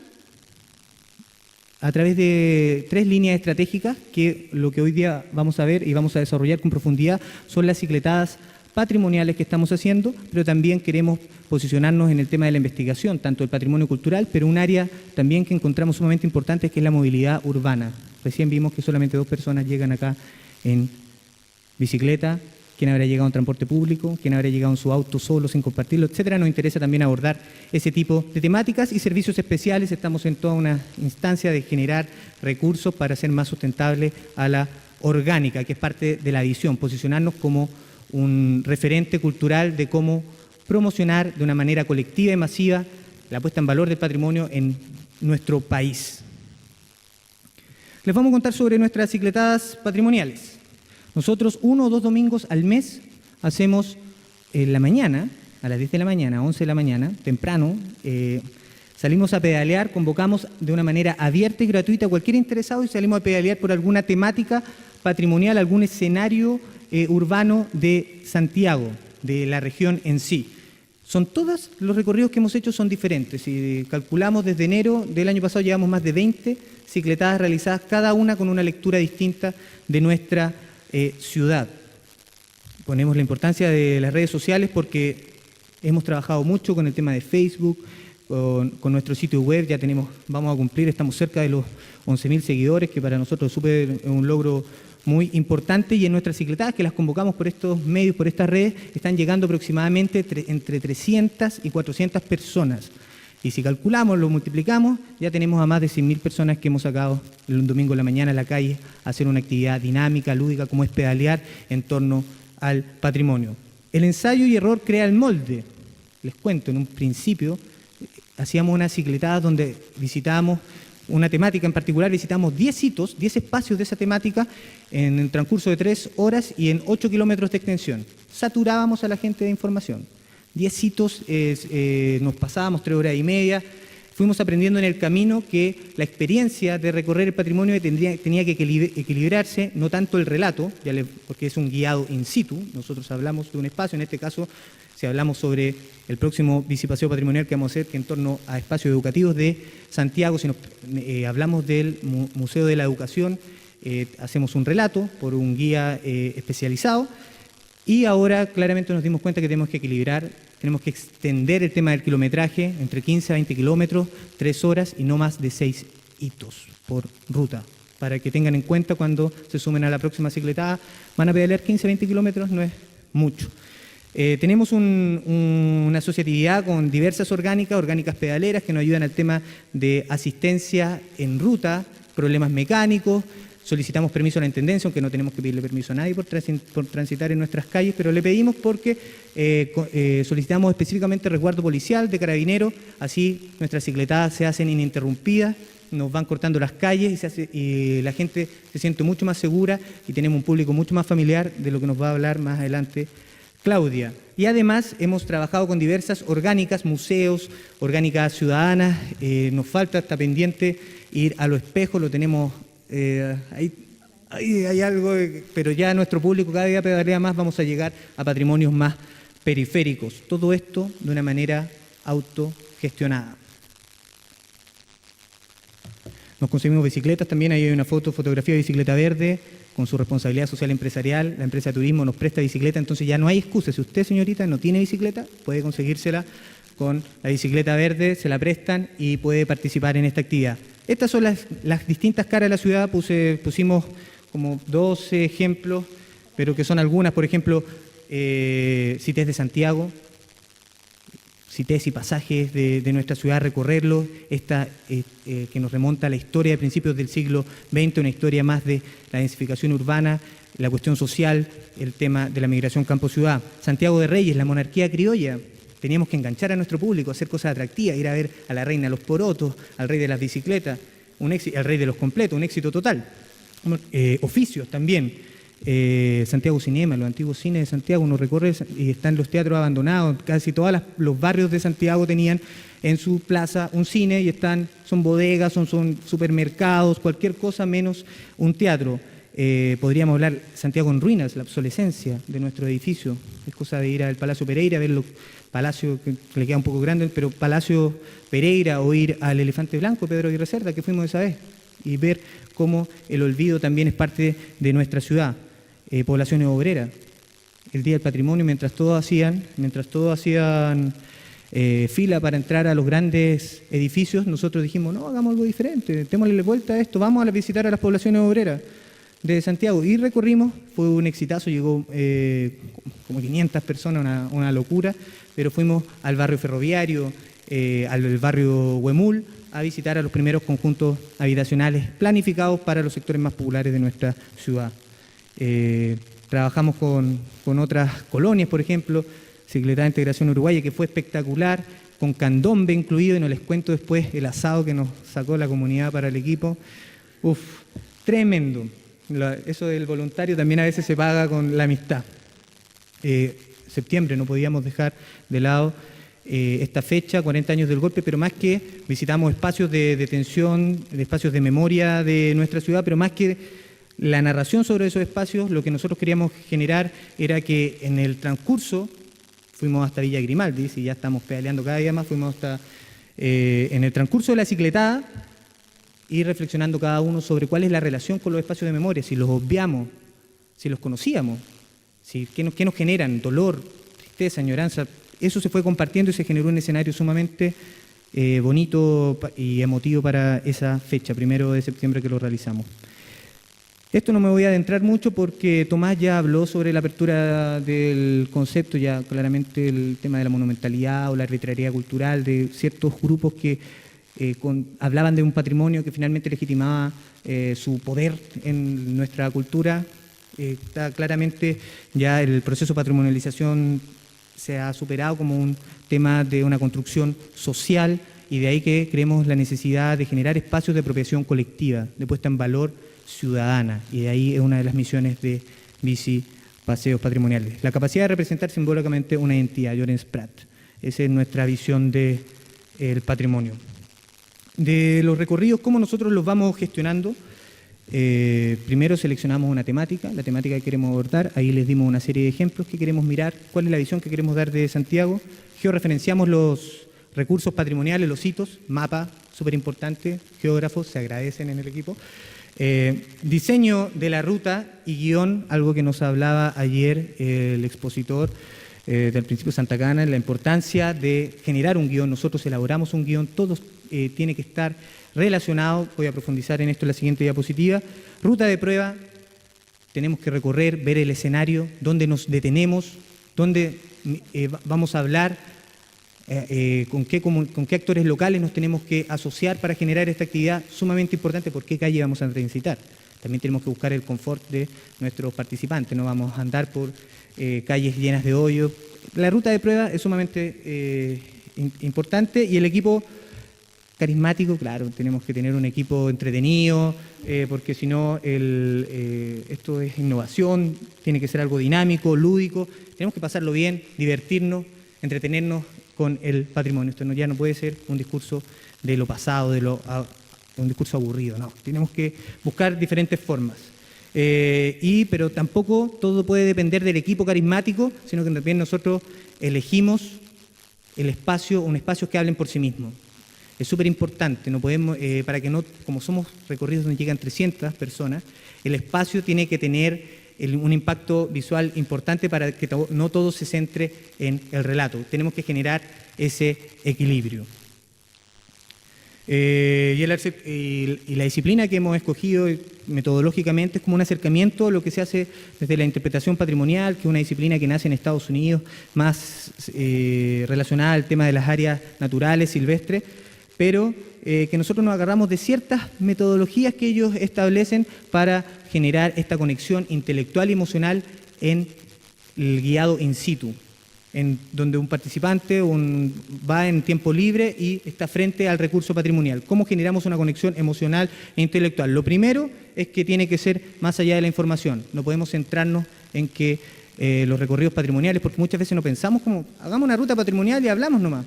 a través de 3 líneas estratégicas que lo que hoy día vamos a ver y vamos a desarrollar con profundidad son las cicletadas patrimoniales que estamos haciendo, pero también queremos posicionarnos en el tema de la investigación, tanto del patrimonio cultural, pero un área también que encontramos sumamente importante que es la movilidad urbana. Recién vimos que solamente 2 personas llegan acá en bicicleta. ¿Quién habrá llegado en transporte público? ¿Quién habrá llegado en su auto solo, sin compartirlo, etcétera? Nos interesa también abordar ese tipo de temáticas y servicios especiales. Estamos en toda una instancia de generar recursos para hacer más sustentable a la orgánica, que es parte de la visión, posicionarnos como un referente cultural de cómo promocionar de una manera colectiva y masiva la puesta en valor del patrimonio en nuestro país. Les vamos a contar sobre nuestras cicletadas patrimoniales. Nosotros 1 o 2 domingos al mes hacemos en la mañana, a las 10 de la mañana, 11 de la mañana, temprano, salimos a pedalear, convocamos de una manera abierta y gratuita a cualquier interesado y salimos a pedalear por alguna temática patrimonial, algún escenario urbano de Santiago, de la región en sí. Son todos los recorridos que hemos hecho son diferentes. Si calculamos desde enero del año pasado llevamos más de 20 cicletadas realizadas, cada una con una lectura distinta de nuestra ciudad. Ponemos la importancia de las redes sociales porque hemos trabajado mucho con el tema de Facebook, con nuestro sitio web, ya vamos a cumplir, estamos cerca de los 11.000 seguidores, que para nosotros es un logro muy importante, y en nuestras cicletadas, que las convocamos por estos medios, por estas redes, están llegando aproximadamente entre 300 y 400 personas. Y si calculamos, lo multiplicamos, ya tenemos a más de 100.000 personas que hemos sacado un domingo en la mañana a la calle a hacer una actividad dinámica, lúdica, como es pedalear en torno al patrimonio. El ensayo y error crea el molde. Les cuento, en un principio hacíamos una cicletada donde visitábamos una temática en particular, visitamos 10 hitos, 10 espacios de esa temática en el transcurso de 3 horas y en 8 kilómetros de extensión. Saturábamos a la gente de información. 10 hitos, nos pasábamos 3 horas y media. Fuimos aprendiendo en el camino que la experiencia de recorrer el patrimonio tenía que equilibrarse, no tanto el relato, porque es un guiado in situ. Nosotros hablamos de un espacio, en este caso, si hablamos sobre el próximo bicipaseo patrimonial que vamos a hacer, que en torno a espacios educativos de Santiago, si hablamos del Museo de la Educación, hacemos un relato por un guía especializado. Y ahora claramente nos dimos cuenta que tenemos que equilibrar, tenemos que extender el tema del kilometraje entre 15 a 20 kilómetros, 3 horas y no más de 6 hitos por ruta. Para que tengan en cuenta cuando se sumen a la próxima cicletada, van a pedalear 15 a 20 kilómetros, no es mucho. Tenemos una asociatividad con diversas orgánicas pedaleras que nos ayudan al tema de asistencia en ruta, problemas mecánicos. Solicitamos permiso a la Intendencia, aunque no tenemos que pedirle permiso a nadie por transitar en nuestras calles, pero le pedimos porque solicitamos específicamente resguardo policial de carabineros, así nuestras cicletadas se hacen ininterrumpidas, nos van cortando las calles y la gente se siente mucho más segura y tenemos un público mucho más familiar, de lo que nos va a hablar más adelante Claudia. Y además hemos trabajado con diversas orgánicas, museos, orgánicas ciudadanas, nos falta, está pendiente ir a Los Espejos, lo tenemos... hay algo, pero ya nuestro público cada día pedalea más, vamos a llegar a patrimonios más periféricos. Todo esto de una manera autogestionada. Nos conseguimos bicicletas también, ahí hay una fotografía de bicicleta verde con su responsabilidad social empresarial. La empresa de turismo nos presta bicicleta, entonces ya no hay excusa. Si usted, señorita, no tiene bicicleta, puede conseguírsela con la bicicleta verde, se la prestan y puede participar en esta actividad. Estas son las distintas caras de la ciudad, pusimos como 12 ejemplos, pero que son algunas, por ejemplo, CITES de Santiago, CITES y pasajes de nuestra ciudad, recorrerlo, esta que nos remonta a la historia de principios del siglo XX, una historia más de la densificación urbana, la cuestión social, el tema de la migración campo-ciudad. Santiago de Reyes, la monarquía criolla, teníamos que enganchar a nuestro público, hacer cosas atractivas, ir a ver a la reina de los porotos, al rey de las bicicletas, al rey de los completos, un éxito total. Oficios también. Santiago Cinema, los antiguos cines de Santiago, uno recorre y están los teatros abandonados, casi todos los barrios de Santiago tenían en su plaza un cine y son bodegas, son supermercados, cualquier cosa menos un teatro. Podríamos hablar Santiago en ruinas, la obsolescencia de nuestro edificio. Es cosa de ir al Palacio Pereira, ver los palacios que le queda un poco grande, pero Palacio Pereira, o ir al Elefante Blanco, Pedro Aguirre Cerda, que fuimos esa vez, y ver cómo el olvido también es parte de nuestra ciudad. Poblaciones obreras, el Día del Patrimonio, mientras todos hacían fila para entrar a los grandes edificios, nosotros dijimos, no, hagamos algo diferente, démosle vuelta a esto, vamos a visitar a las poblaciones obreras de Santiago. Y recorrimos, fue un exitazo, llegó como 500 personas, una locura, pero fuimos al barrio Ferroviario, al barrio Huemul, a visitar a los primeros conjuntos habitacionales planificados para los sectores más populares de nuestra ciudad. Trabajamos con otras colonias, por ejemplo, Secretaría de Integración Uruguaya, que fue espectacular, con candombe incluido, y no les cuento después el asado que nos sacó la comunidad para el equipo. Uf, tremendo. Eso del voluntario también a veces se paga con la amistad. Septiembre, no podíamos dejar de lado esta fecha, 40 años del golpe, pero más que visitamos espacios de detención, espacios de memoria de nuestra ciudad, pero más que la narración sobre esos espacios, lo que nosotros queríamos generar era que en el transcurso, fuimos hasta Villa Grimaldi, y ya estamos pedaleando cada día más, fuimos hasta, en el transcurso de la cicletada, ir reflexionando cada uno sobre cuál es la relación con los espacios de memoria, si los obviamos, si los conocíamos, qué nos generan, dolor, tristeza, añoranza. Eso se fue compartiendo y se generó un escenario sumamente bonito y emotivo para esa fecha, 1 de septiembre que lo realizamos. Esto no me voy a adentrar mucho porque Tomás ya habló sobre la apertura del concepto, ya claramente el tema de la monumentalidad o la arbitrariedad cultural de ciertos grupos que hablaban de un patrimonio que finalmente legitimaba su poder en nuestra cultura. Está claramente ya el proceso de patrimonialización se ha superado como un tema de una construcción social, y de ahí que creemos la necesidad de generar espacios de apropiación colectiva, de puesta en valor ciudadana, y de ahí es una de las misiones de Bici Paseos Patrimoniales. La capacidad de representar simbólicamente una identidad, Llorens Prat. Esa es nuestra visión del patrimonio. De los recorridos, ¿cómo nosotros los vamos gestionando? Primero seleccionamos una temática, la temática que queremos abordar, ahí les dimos una serie de ejemplos que queremos mirar, cuál es la visión que queremos dar de Santiago. Georreferenciamos los recursos patrimoniales, los hitos, mapa, súper importante, geógrafos, se agradecen en el equipo. Diseño de la ruta y guión, algo que nos hablaba ayer el expositor del Principio Santa Cana, la importancia de generar un guión. Nosotros elaboramos un guión, todo tiene que estar relacionado, voy a profundizar en esto en la siguiente diapositiva. Ruta de prueba, tenemos que recorrer, ver el escenario, dónde nos detenemos, dónde vamos a hablar, con qué actores locales nos tenemos que asociar para generar esta actividad sumamente importante, por qué calle vamos a transitar. También tenemos que buscar el confort de nuestros participantes, no vamos a andar por calles llenas de hoyos. La ruta de prueba es sumamente importante, y el equipo carismático, claro, tenemos que tener un equipo entretenido, porque si no, esto es innovación, tiene que ser algo dinámico, lúdico, tenemos que pasarlo bien, divertirnos, entretenernos con el patrimonio. Esto ya no puede ser un discurso de lo pasado, un discurso aburrido, no. Tenemos que buscar diferentes formas. Pero tampoco todo puede depender del equipo carismático, sino que también nosotros elegimos un espacio que hablen por sí mismo. Es súper importante, no podemos, para que no, como somos recorridos donde llegan 300 personas, el espacio tiene que tener un impacto visual importante para que no todo se centre en el relato. Tenemos que generar ese equilibrio. Y la disciplina que hemos escogido metodológicamente es como un acercamiento a lo que se hace desde la interpretación patrimonial, que es una disciplina que nace en Estados Unidos, más relacionada al tema de las áreas naturales, silvestres, pero que nosotros nos agarramos de ciertas metodologías que ellos establecen para generar esta conexión intelectual y emocional en el guiado in situ. en donde un participante va en tiempo libre y está frente al recurso patrimonial. ¿Cómo generamos una conexión emocional e intelectual? Lo primero es que tiene que ser más allá de la información. No podemos centrarnos en que los recorridos patrimoniales, porque muchas veces no pensamos como, hagamos una ruta patrimonial y hablamos nomás.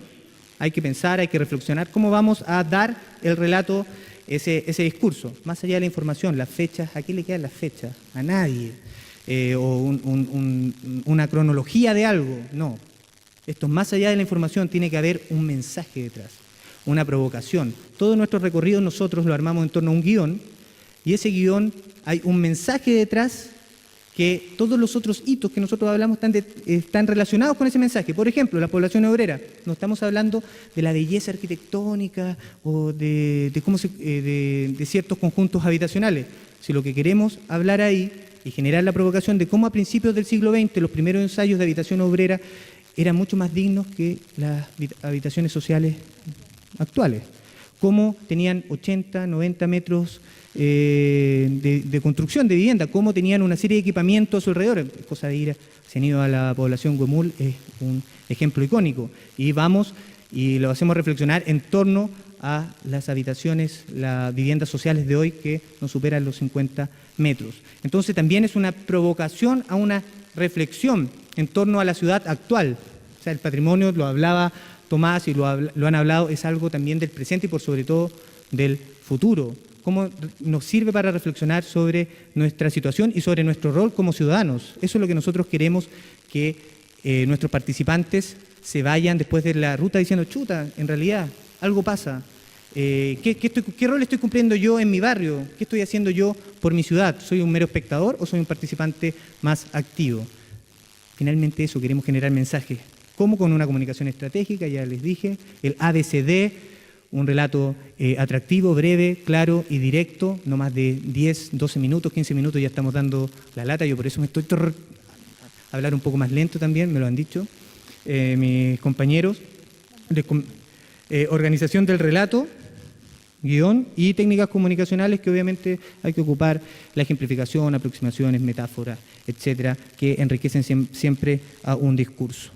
Hay que pensar, hay que reflexionar cómo vamos a dar el relato, ese discurso. Más allá de la información, las fechas, ¿a quién le quedan las fechas? A nadie. O una cronología de algo. No. Esto más allá de la información, tiene que haber un mensaje detrás, una provocación. Todos nuestros recorridos nosotros lo armamos en torno a un guión, y ese guión hay un mensaje detrás que todos los otros hitos que nosotros hablamos están relacionados con ese mensaje. Por ejemplo, la población obrera. No estamos hablando de la belleza arquitectónica o de ciertos conjuntos habitacionales. Si lo que queremos hablar ahí y generar la provocación de cómo a principios del siglo XX los primeros ensayos de habitación obrera eran mucho más dignos que las habitaciones sociales actuales. Cómo tenían 80, 90 metros de construcción de vivienda, cómo tenían una serie de equipamientos a su alrededor. Cosa de ir, se han ido a la población Huemul, es un ejemplo icónico. Y vamos y lo hacemos reflexionar en torno a las habitaciones, las viviendas sociales de hoy que no superan los 50 metros. Entonces también es una provocación a una reflexión en torno a la ciudad actual. O sea, el patrimonio, lo hablaba Tomás y lo han hablado, es algo también del presente y por sobre todo del futuro. Cómo nos sirve para reflexionar sobre nuestra situación y sobre nuestro rol como ciudadanos. Eso es lo que nosotros queremos, que nuestros participantes se vayan después de la ruta diciendo, chuta, en realidad algo pasa. ¿Qué rol estoy cumpliendo yo en mi barrio? ¿Qué estoy haciendo yo por mi ciudad? ¿Soy un mero espectador o soy un participante más activo? Finalmente eso, queremos generar mensajes. ¿Cómo? Con una comunicación estratégica, ya les dije, el ABCD, un relato atractivo, breve, claro y directo, no más de 10, 12 minutos, 15 minutos ya estamos dando la lata, yo por eso me estoy hablar un poco más lento también, me lo han dicho mis compañeros. Organización del relato, guión y técnicas comunicacionales que obviamente hay que ocupar, la ejemplificación, aproximaciones, metáforas, etcétera, que enriquecen siempre a un discurso.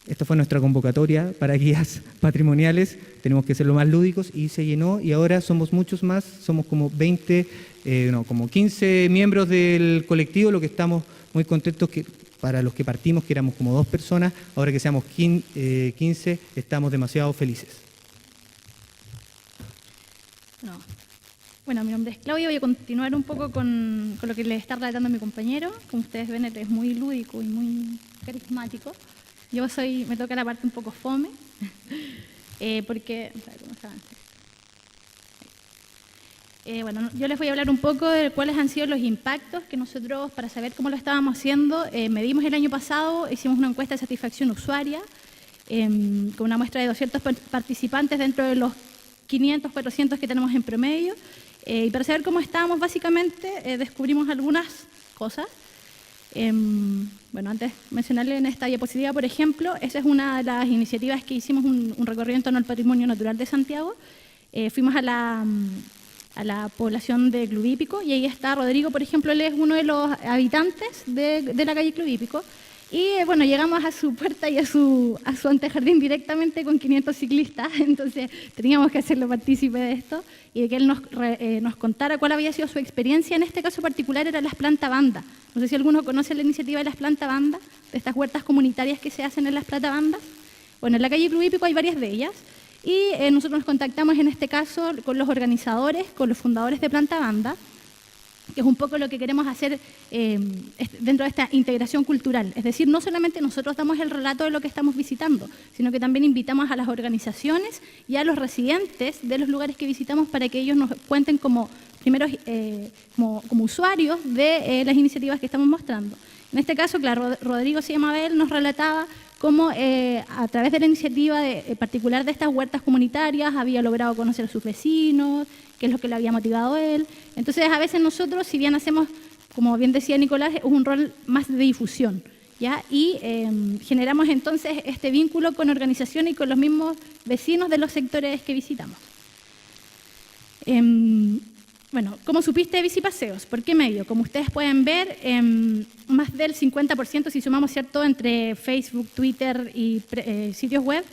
Esta fue nuestra convocatoria para guías patrimoniales, tenemos que ser lo más lúdicos y se llenó y ahora somos muchos más, somos como 15 miembros del colectivo, lo que estamos muy contentos que para los que partimos, que éramos como 2 personas, ahora que seamos 15, estamos demasiado felices. No. Bueno, mi nombre es Claudia, voy a continuar un poco con lo que le está relatando mi compañero. Como ustedes ven, él es muy lúdico y muy carismático. Yo me toca la parte un poco fome, porque... ¿cómo se avanza? Bueno, yo les voy a hablar un poco de cuáles han sido los impactos que nosotros, para saber cómo lo estábamos haciendo, medimos el año pasado, hicimos una encuesta de satisfacción usuaria, con una muestra de 200 participantes dentro de los 500, 400 que tenemos en promedio, y para saber cómo estábamos, básicamente, descubrimos algunas cosas. Bueno, antes mencionarle en esta diapositiva, por ejemplo, esa es una de las iniciativas que hicimos un recorrido en torno al patrimonio natural de Santiago. Fuimos a la población de Club Hípico y ahí está Rodrigo, por ejemplo, él es uno de los habitantes de la calle Club Hípico. Y bueno, llegamos a su puerta y a su antejardín directamente con 500 ciclistas, entonces teníamos que hacerlo partícipe de esto y de que él nos contara cuál había sido su experiencia. En este caso particular era las plantabandas. No sé si alguno conoce la iniciativa de las plantabandas, de estas huertas comunitarias que se hacen en las plantabandas. Bueno, en la calle Club Hípico hay varias de ellas y nosotros nos contactamos en este caso con los organizadores, con los fundadores de Plantabanda, que es un poco lo que queremos hacer dentro de esta integración cultural. Es decir, no solamente nosotros damos el relato de lo que estamos visitando, sino que también invitamos a las organizaciones y a los residentes de los lugares que visitamos para que ellos nos cuenten como usuarios de las iniciativas que estamos mostrando. En este caso, claro, Rodrigo Siemabel nos relataba cómo a través de la iniciativa particular de estas huertas comunitarias había logrado conocer a sus vecinos, qué es lo que le había motivado a él. Entonces, a veces nosotros, si bien hacemos, como bien decía Nicolás, es un rol más de difusión, ¿ya? Y generamos entonces este vínculo con organizaciones y con los mismos vecinos de los sectores que visitamos. Bueno, ¿cómo supiste de Bicipaseos? ¿Por qué medio? Como ustedes pueden ver, más del 50%, si sumamos, ¿cierto?, entre Facebook, Twitter y sitios web,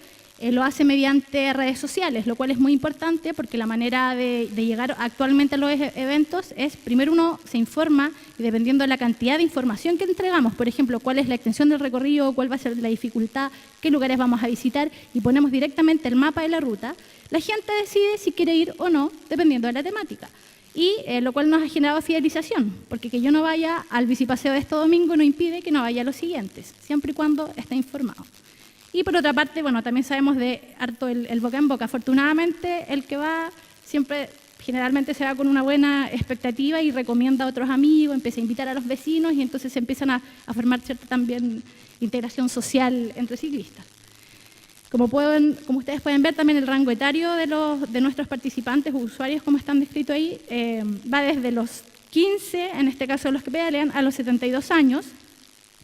lo hace mediante redes sociales, lo cual es muy importante porque la manera de llegar actualmente a los eventos es, primero uno se informa y dependiendo de la cantidad de información que entregamos, por ejemplo, cuál es la extensión del recorrido, cuál va a ser la dificultad, qué lugares vamos a visitar y ponemos directamente el mapa de la ruta, la gente decide si quiere ir o no, dependiendo de la temática. Y lo cual nos ha generado fidelización, porque que yo no vaya al bicipaseo de este domingo no impide que no vaya a los siguientes, siempre y cuando esté informado. Y por otra parte, bueno, también sabemos de harto el boca en boca. Afortunadamente, el que va siempre, generalmente se va con una buena expectativa y recomienda a otros amigos, empieza a invitar a los vecinos y entonces se empiezan a formar cierta también integración social entre ciclistas. Como ustedes pueden ver, también el rango etario de nuestros participantes o usuarios, como están descritos ahí, va desde los 15, en este caso los que pedalean, a los 72 años.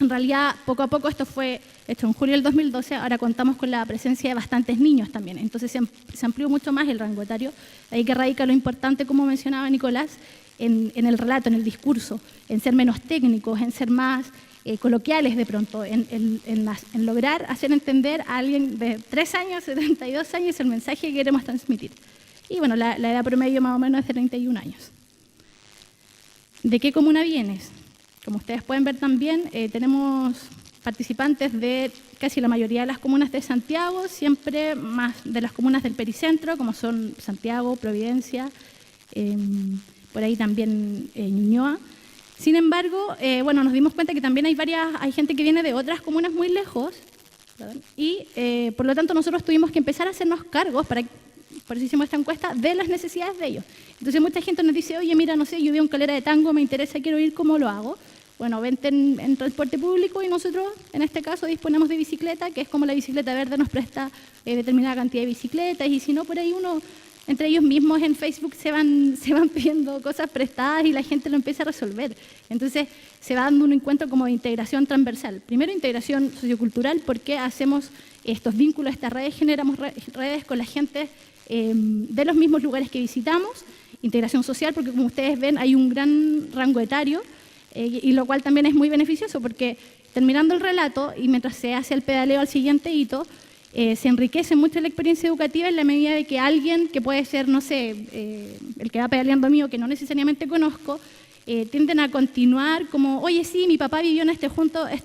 En realidad, poco a poco, esto fue hecho en julio del 2012, ahora contamos con la presencia de bastantes niños también, entonces se amplió mucho más el rango etario, ahí que radica lo importante, como mencionaba Nicolás, en el relato, en el discurso, en ser menos técnicos, en ser más coloquiales de pronto, en lograr hacer entender a alguien de 3 años, 72 años, el mensaje que queremos transmitir. Y bueno, la edad promedio más o menos es de 31 años. ¿De qué comuna vienes? Como ustedes pueden ver también, tenemos participantes de casi la mayoría de las comunas de Santiago, siempre más de las comunas del pericentro, como son Santiago, Providencia, por ahí también Ñuñoa. Sin embargo, bueno, nos dimos cuenta que también hay gente que viene de otras comunas muy lejos, ¿verdad? Y por lo tanto nosotros tuvimos que empezar a hacernos cargos, por eso hicimos esta encuesta, de las necesidades de ellos. Entonces mucha gente nos dice, oye, mira, no sé, yo vivo en Calera de Tango, me interesa, quiero ir, ¿cómo lo hago? Bueno, vente en transporte público y nosotros, en este caso, disponemos de bicicleta, que es como la bicicleta verde nos presta determinada cantidad de bicicletas, y si no, por ahí uno, entre ellos mismos en Facebook se van pidiendo cosas prestadas y la gente lo empieza a resolver. Entonces, se va dando un encuentro como de integración transversal. Primero, integración sociocultural, porque hacemos estos vínculos, estas redes, generamos redes con la gente de los mismos lugares que visitamos. Integración social, porque como ustedes ven, hay un gran rango etario, y lo cual también es muy beneficioso porque terminando el relato y mientras se hace el pedaleo al siguiente hito, se enriquece mucho la experiencia educativa en la medida de que alguien que puede ser, no sé, el que va pedaleando mío, que no necesariamente conozco, tienden a continuar como, oye, sí, mi papá vivió en este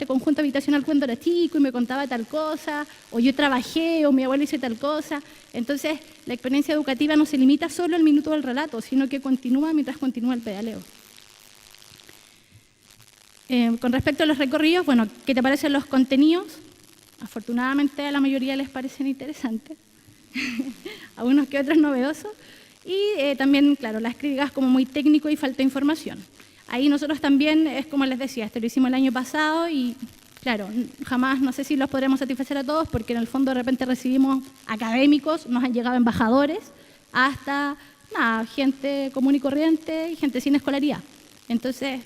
conjunto habitacional cuando era chico y me contaba tal cosa, o yo trabajé, o mi abuelo hizo tal cosa. Entonces, la experiencia educativa no se limita solo al minuto del relato, sino que continúa mientras continúa el pedaleo. Con respecto a los recorridos, bueno, ¿qué te parecen los contenidos? Afortunadamente a la mayoría les parecen interesantes, a unos que otros novedosos, y también, claro, las críticas como muy técnico y falta de información. Ahí nosotros también, es como les decía, esto lo hicimos el año pasado y, claro, jamás, no sé si los podremos satisfacer a todos, porque en el fondo de repente recibimos académicos, nos han llegado embajadores, hasta, nada, gente común y corriente y gente sin escolaridad. Entonces,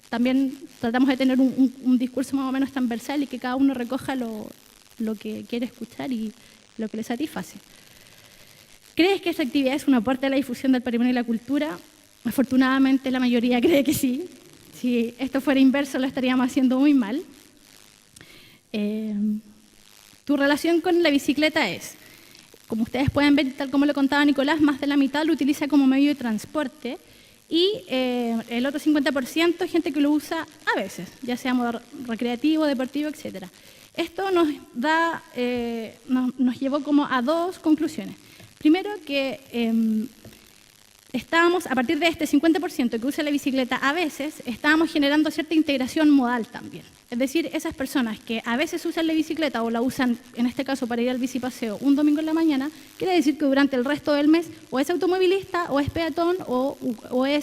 también tratamos de tener un discurso más o menos transversal y que cada uno recoja lo que quiere escuchar y lo que le satisface. ¿Crees que esta actividad es un aporte a la difusión del patrimonio y la cultura? Afortunadamente la mayoría cree que sí. Si esto fuera inverso lo estaríamos haciendo muy mal. Tu relación con la bicicleta es, como ustedes pueden ver, tal como lo contaba Nicolás, más de la mitad lo utiliza como medio de transporte. Y el otro 50% gente que lo usa a veces, ya sea modo recreativo, deportivo, etc. Esto nos llevó como a dos conclusiones. Primero, que a partir de este 50% que usa la bicicleta a veces, estábamos generando cierta integración modal también. Es decir, esas personas que a veces usan la bicicleta o la usan, en este caso, para ir al bicipaseo un domingo en la mañana, quiere decir que durante el resto del mes o es automovilista, o es peatón, o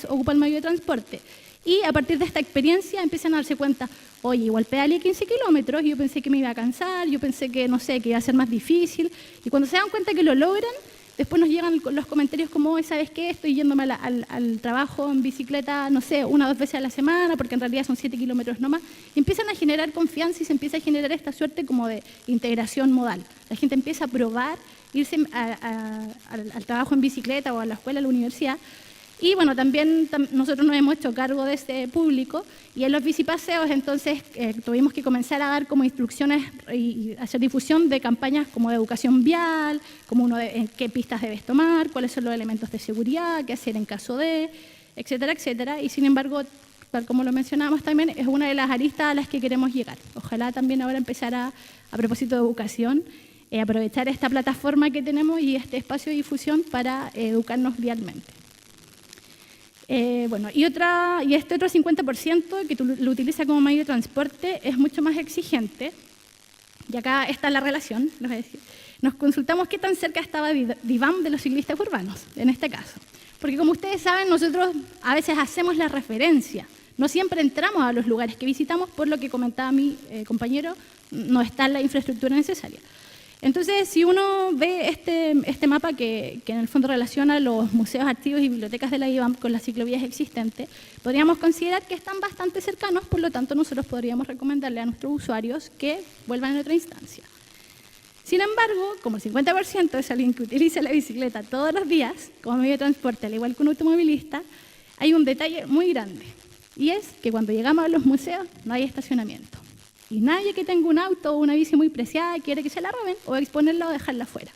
ocupa el medio de transporte. Y a partir de esta experiencia empiezan a darse cuenta, oye, igual pedaleé 15 kilómetros y yo pensé que me iba a cansar, yo pensé que, no sé, que iba a ser más difícil. Y cuando se dan cuenta que lo logran, después nos llegan los comentarios como, ¿sabes qué? Estoy yéndome al trabajo en bicicleta, no sé, 1 o 2 veces a la semana, porque en realidad son 7 kilómetros nomás. Y empiezan a generar confianza y se empieza a generar esta suerte como de integración modal. La gente empieza a probar irse al trabajo en bicicleta o a la escuela, a la universidad. Y bueno, también nosotros nos hemos hecho cargo de este público y en los bicipaseos entonces tuvimos que comenzar a dar como instrucciones y hacer difusión de campañas como de educación vial, como en qué pistas debes tomar, cuáles son los elementos de seguridad, qué hacer en caso de, etcétera, etcétera. Y sin embargo, tal como lo mencionábamos también, es una de las aristas a las que queremos llegar. Ojalá también ahora empezar a propósito de educación, aprovechar esta plataforma que tenemos y este espacio de difusión para educarnos vialmente. Bueno, y este otro 50% que lo utiliza como medio de transporte es mucho más exigente, y acá está la relación, les voy a decir. Nos consultamos qué tan cerca estaba DIVAM de los ciclistas urbanos, en este caso. Porque como ustedes saben, nosotros a veces hacemos la referencia, no siempre entramos a los lugares que visitamos, por lo que comentaba mi compañero, no está la infraestructura necesaria. Entonces, si uno ve este mapa que en el fondo relaciona los museos, archivos y bibliotecas de la IBAM con las ciclovías existentes, podríamos considerar que están bastante cercanos, por lo tanto nosotros podríamos recomendarle a nuestros usuarios que vuelvan en otra instancia. Sin embargo, como el 50% es alguien que utiliza la bicicleta todos los días como medio de transporte, al igual que un automovilista, hay un detalle muy grande, y es que cuando llegamos a los museos no hay estacionamiento. Y nadie que tenga un auto o una bici muy preciada quiere que se la roben o exponerla o dejarla fuera.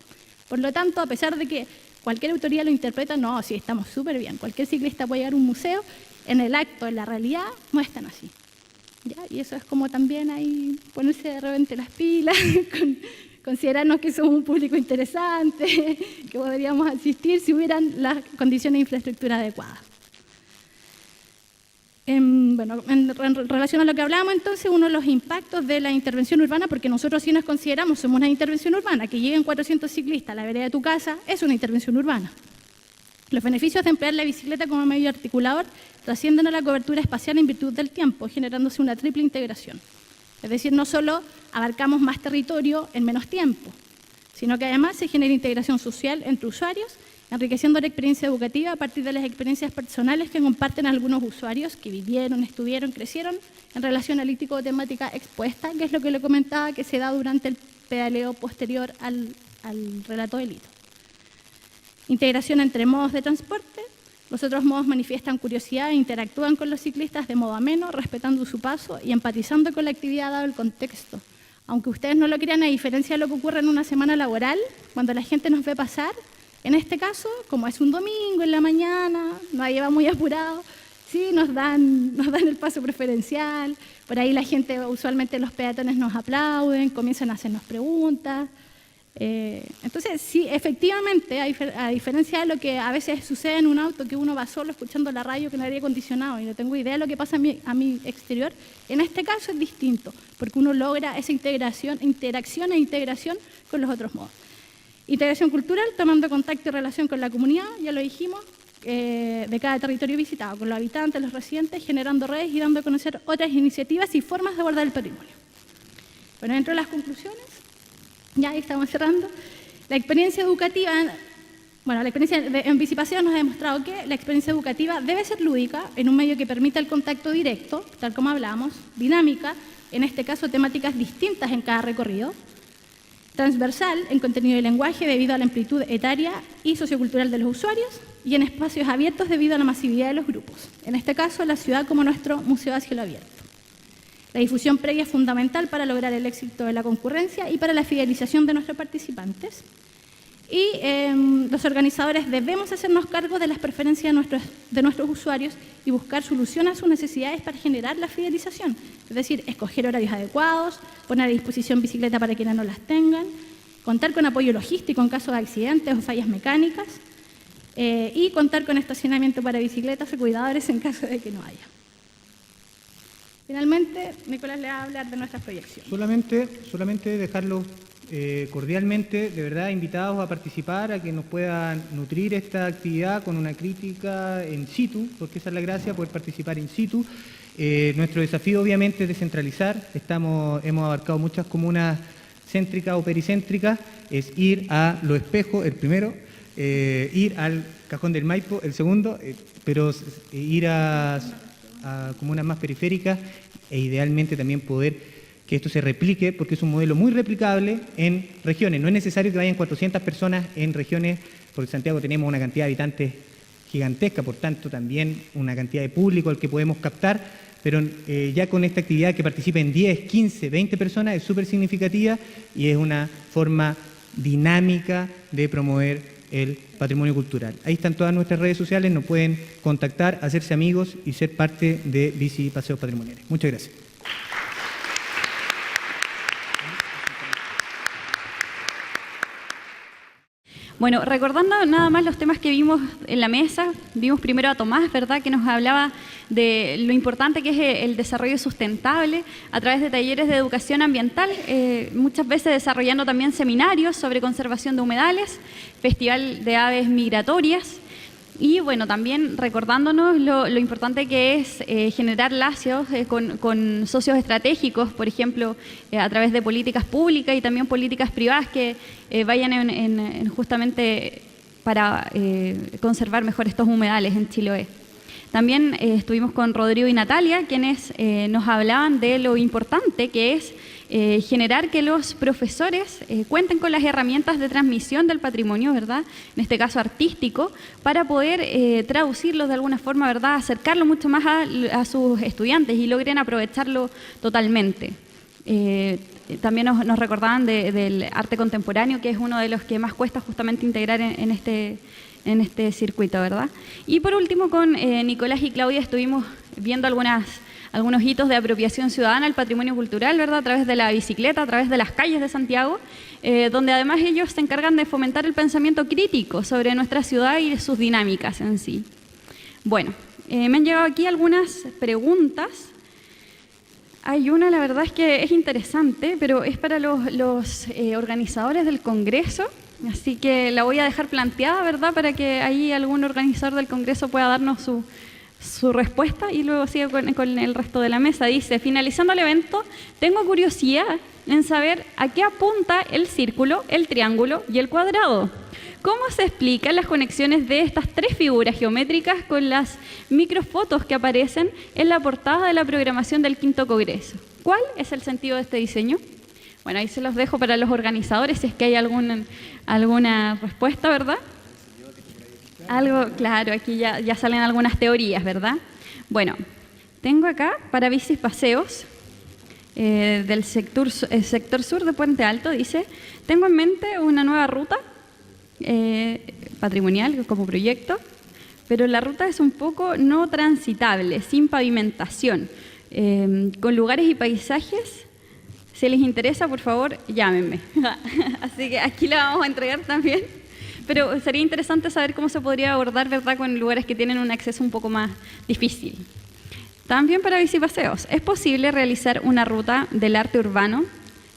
Por lo tanto, a pesar de que cualquier autoridad lo interpreta, no, sí, estamos súper bien. Cualquier ciclista puede llegar a un museo, en el acto, en la realidad, no es tan así. ¿Ya? Y eso es como también ahí ponerse de repente las pilas, considerarnos que somos un público interesante, que podríamos asistir si hubieran las condiciones de infraestructura adecuadas. Bueno, en relación a lo que hablábamos, entonces, uno de los impactos de la intervención urbana, porque nosotros sí nos consideramos, somos una intervención urbana, que lleguen 400 ciclistas a la vereda de tu casa, es una intervención urbana. Los beneficios de emplear la bicicleta como medio articulador trascienden a la cobertura espacial en virtud del tiempo, generándose una triple integración. Es decir, no solo abarcamos más territorio en menos tiempo, sino que además se genera integración social entre usuarios, enriqueciendo la experiencia educativa a partir de las experiencias personales que comparten algunos usuarios que vivieron, estuvieron, crecieron en relación al hito o temática expuesta, que es lo que le comentaba que se da durante el pedaleo posterior al relato del hito. Integración entre modos de transporte. Los otros modos manifiestan curiosidad e interactúan con los ciclistas de modo ameno, respetando su paso y empatizando con la actividad dado el contexto. Aunque ustedes no lo crean, a diferencia de lo que ocurre en una semana laboral, cuando la gente nos ve pasar, en este caso, como es un domingo en la mañana, nadie va muy apurado, sí, nos dan el paso preferencial, por ahí la gente, usualmente los peatones nos aplauden, comienzan a hacernos preguntas. Entonces, sí, efectivamente, a diferencia de lo que a veces sucede en un auto, que uno va solo escuchando la radio con aire acondicionado y no tengo idea de lo que pasa a mi exterior, en este caso es distinto, porque uno logra esa interacción e integración con los otros modos. Integración cultural, tomando contacto y relación con la comunidad, ya lo dijimos, de cada territorio visitado, con los habitantes, los residentes, generando redes y dando a conocer otras iniciativas y formas de abordar el patrimonio. Bueno, dentro de las conclusiones, ya ahí estamos cerrando, la experiencia educativa, bueno, la experiencia en bicipaseo nos ha demostrado que la experiencia educativa debe ser lúdica, en un medio que permita el contacto directo, tal como hablamos, dinámica, en este caso temáticas distintas en cada recorrido, transversal en contenido y lenguaje debido a la amplitud etaria y sociocultural de los usuarios y en espacios abiertos debido a la masividad de los grupos. En este caso, la ciudad como nuestro museo a cielo abierto. La difusión previa es fundamental para lograr el éxito de la concurrencia y para la fidelización de nuestros participantes. Y los organizadores debemos hacernos cargo de las preferencias de nuestros usuarios y buscar soluciones a sus necesidades para generar la fidelización. Es decir, escoger horarios adecuados, poner a disposición bicicleta para quienes no las tengan, contar con apoyo logístico en caso de accidentes o fallas mecánicas y contar con estacionamiento para bicicletas o cuidadores en caso de que no haya. Finalmente, Nicolás le va a hablar de nuestras proyecciones. Solamente dejarlos cordialmente, de verdad, invitados a participar, a que nos puedan nutrir esta actividad con una crítica en situ, porque esa es la gracia, poder participar in situ. Nuestro desafío, obviamente, es descentralizar. Hemos abarcado muchas comunas céntricas o pericéntricas, es ir a Los Espejos, el primero, ir al Cajón del Maipo, el segundo, pero ir a comunas más periféricas e idealmente también poder que esto se replique, porque es un modelo muy replicable en regiones. No es necesario que vayan 400 personas en regiones, porque en Santiago tenemos una cantidad de habitantes gigantesca, por tanto también una cantidad de público al que podemos captar, pero ya con esta actividad que participen 10, 15, 20 personas es súper significativa y es una forma dinámica de promover el patrimonio cultural. Ahí están todas nuestras redes sociales, nos pueden contactar, hacerse amigos y ser parte de Bici Paseos Patrimoniales. Muchas gracias. Bueno, recordando nada más los temas que vimos en la mesa, vimos primero a Tomás, ¿verdad?, que nos hablaba de lo importante que es el desarrollo sustentable a través de talleres de educación ambiental, muchas veces desarrollando también seminarios sobre conservación de humedales, festival de aves migratorias. Y bueno, también recordándonos lo importante que es generar lazos con socios estratégicos, por ejemplo, a través de políticas públicas y también políticas privadas que vayan justamente para conservar mejor estos humedales en Chiloé. También estuvimos con Rodrigo y Natalia, quienes nos hablaban de lo importante que es generar que los profesores cuenten con las herramientas de transmisión del patrimonio, ¿verdad?, en este caso artístico, para poder traducirlo de alguna forma, ¿verdad?, acercarlo mucho más a sus estudiantes y logren aprovecharlo totalmente. También nos recordaban del arte contemporáneo, que es uno de los que más cuesta justamente integrar en este circuito, ¿verdad? Y por último, con Nicolás y Claudia estuvimos viendo algunos hitos de apropiación ciudadana al patrimonio cultural, ¿verdad?, a través de la bicicleta, a través de las calles de Santiago, donde además ellos se encargan de fomentar el pensamiento crítico sobre nuestra ciudad y sus dinámicas en sí. Bueno, me han llegado aquí algunas preguntas. Hay una, la verdad es que es interesante, pero es para los organizadores del Congreso, así que la voy a dejar planteada, ¿verdad?, para que ahí algún organizador del Congreso pueda darnos su respuesta y luego sigue con el resto de la mesa. Dice: finalizando el evento, tengo curiosidad en saber a qué apunta el círculo, el triángulo y el cuadrado. ¿Cómo se explican las conexiones de estas tres figuras geométricas con las microfotos que aparecen en la portada de la programación del Quinto Congreso? ¿Cuál es el sentido de este diseño? Bueno, ahí se los dejo para los organizadores si es que hay alguna respuesta, ¿verdad? Algo, claro, aquí ya salen algunas teorías, ¿verdad? Bueno, tengo acá para bicis paseos del sector sur de Puente Alto, dice: tengo en mente una nueva ruta patrimonial como proyecto, pero la ruta es un poco no transitable, sin pavimentación, con lugares y paisajes. Si les interesa, por favor, llámenme. Así que aquí la vamos a entregar también. Pero sería interesante saber cómo se podría abordar, ¿verdad?, con lugares que tienen un acceso un poco más difícil. También para bicipaseos, ¿es posible realizar una ruta del arte urbano,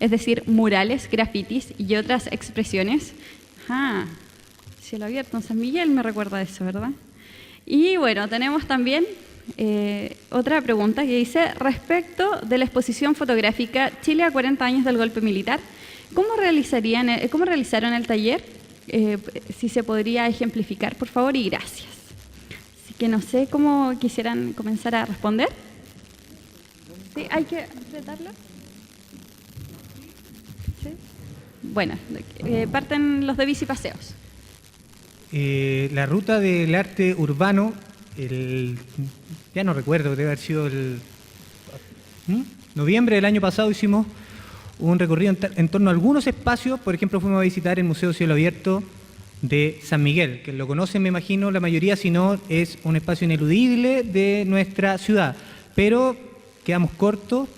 es decir, murales, grafitis y otras expresiones? Cielo abierto en San Miguel me recuerda eso, ¿verdad? Y bueno, tenemos también otra pregunta que dice: respecto de la exposición fotográfica Chile a 40 años del golpe militar, ¿cómo realizaron el taller? Si se podría ejemplificar, por favor, y gracias. Así que no sé cómo quisieran comenzar a responder. ¿Sí? ¿Hay que apretarlo? ¿Sí? Bueno, parten los de bicipaseos. La ruta del arte urbano, ya no recuerdo, debe haber sido noviembre del año pasado, hicimos un recorrido en torno a algunos espacios. Por ejemplo, fuimos a visitar el Museo Cielo Abierto de San Miguel, que lo conocen, me imagino, la mayoría, si no, es un espacio ineludible de nuestra ciudad. Pero quedamos cortos.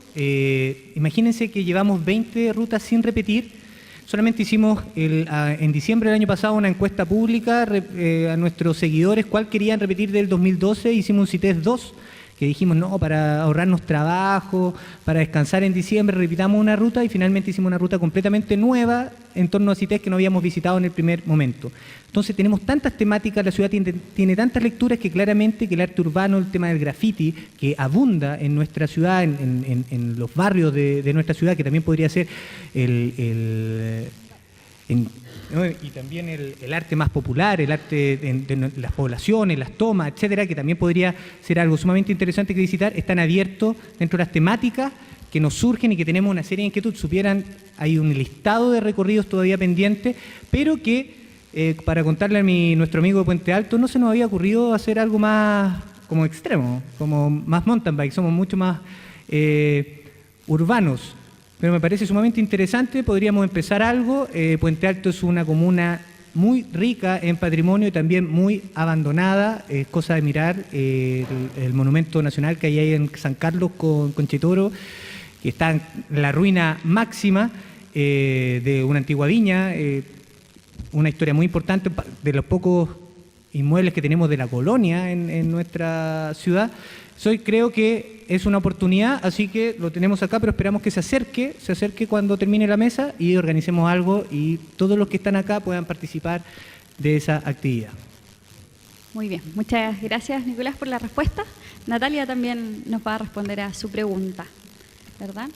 Imagínense que llevamos 20 rutas sin repetir. Solamente hicimos en diciembre del año pasado una encuesta pública a nuestros seguidores cuál querían repetir del 2012. Hicimos un CITES 2, que dijimos, no, para ahorrarnos trabajo, para descansar en diciembre, repitamos una ruta y finalmente hicimos una ruta completamente nueva en torno a CITES que no habíamos visitado en el primer momento. Entonces tenemos tantas temáticas, la ciudad tiene tantas lecturas que claramente que el arte urbano, el tema del graffiti, que abunda en nuestra ciudad, en los barrios de nuestra ciudad, que también podría ser y también el arte más popular, el arte de las poblaciones, las tomas, etcétera, que también podría ser algo sumamente interesante que visitar. Están abiertos dentro de las temáticas que nos surgen y que tenemos una serie de inquietudes. Supieran, hay un listado de recorridos todavía pendientes, pero que para contarle a nuestro amigo de Puente Alto, no se nos había ocurrido hacer algo más como extremo, como más mountain bike, somos mucho más urbanos, pero me parece sumamente interesante, podríamos empezar algo. Puente Alto es una comuna muy rica en patrimonio y también muy abandonada, es cosa de mirar el monumento nacional que hay ahí en San Carlos con Conchitoro, que está en la ruina máxima de una antigua viña, una historia muy importante de los pocos inmuebles que tenemos de la colonia en nuestra ciudad. Creo que es una oportunidad, así que lo tenemos acá, pero esperamos que se acerque cuando termine la mesa y organicemos algo y todos los que están acá puedan participar de esa actividad. Muy bien, muchas gracias Nicolás por la respuesta. Natalia también nos va a responder a su pregunta, ¿verdad?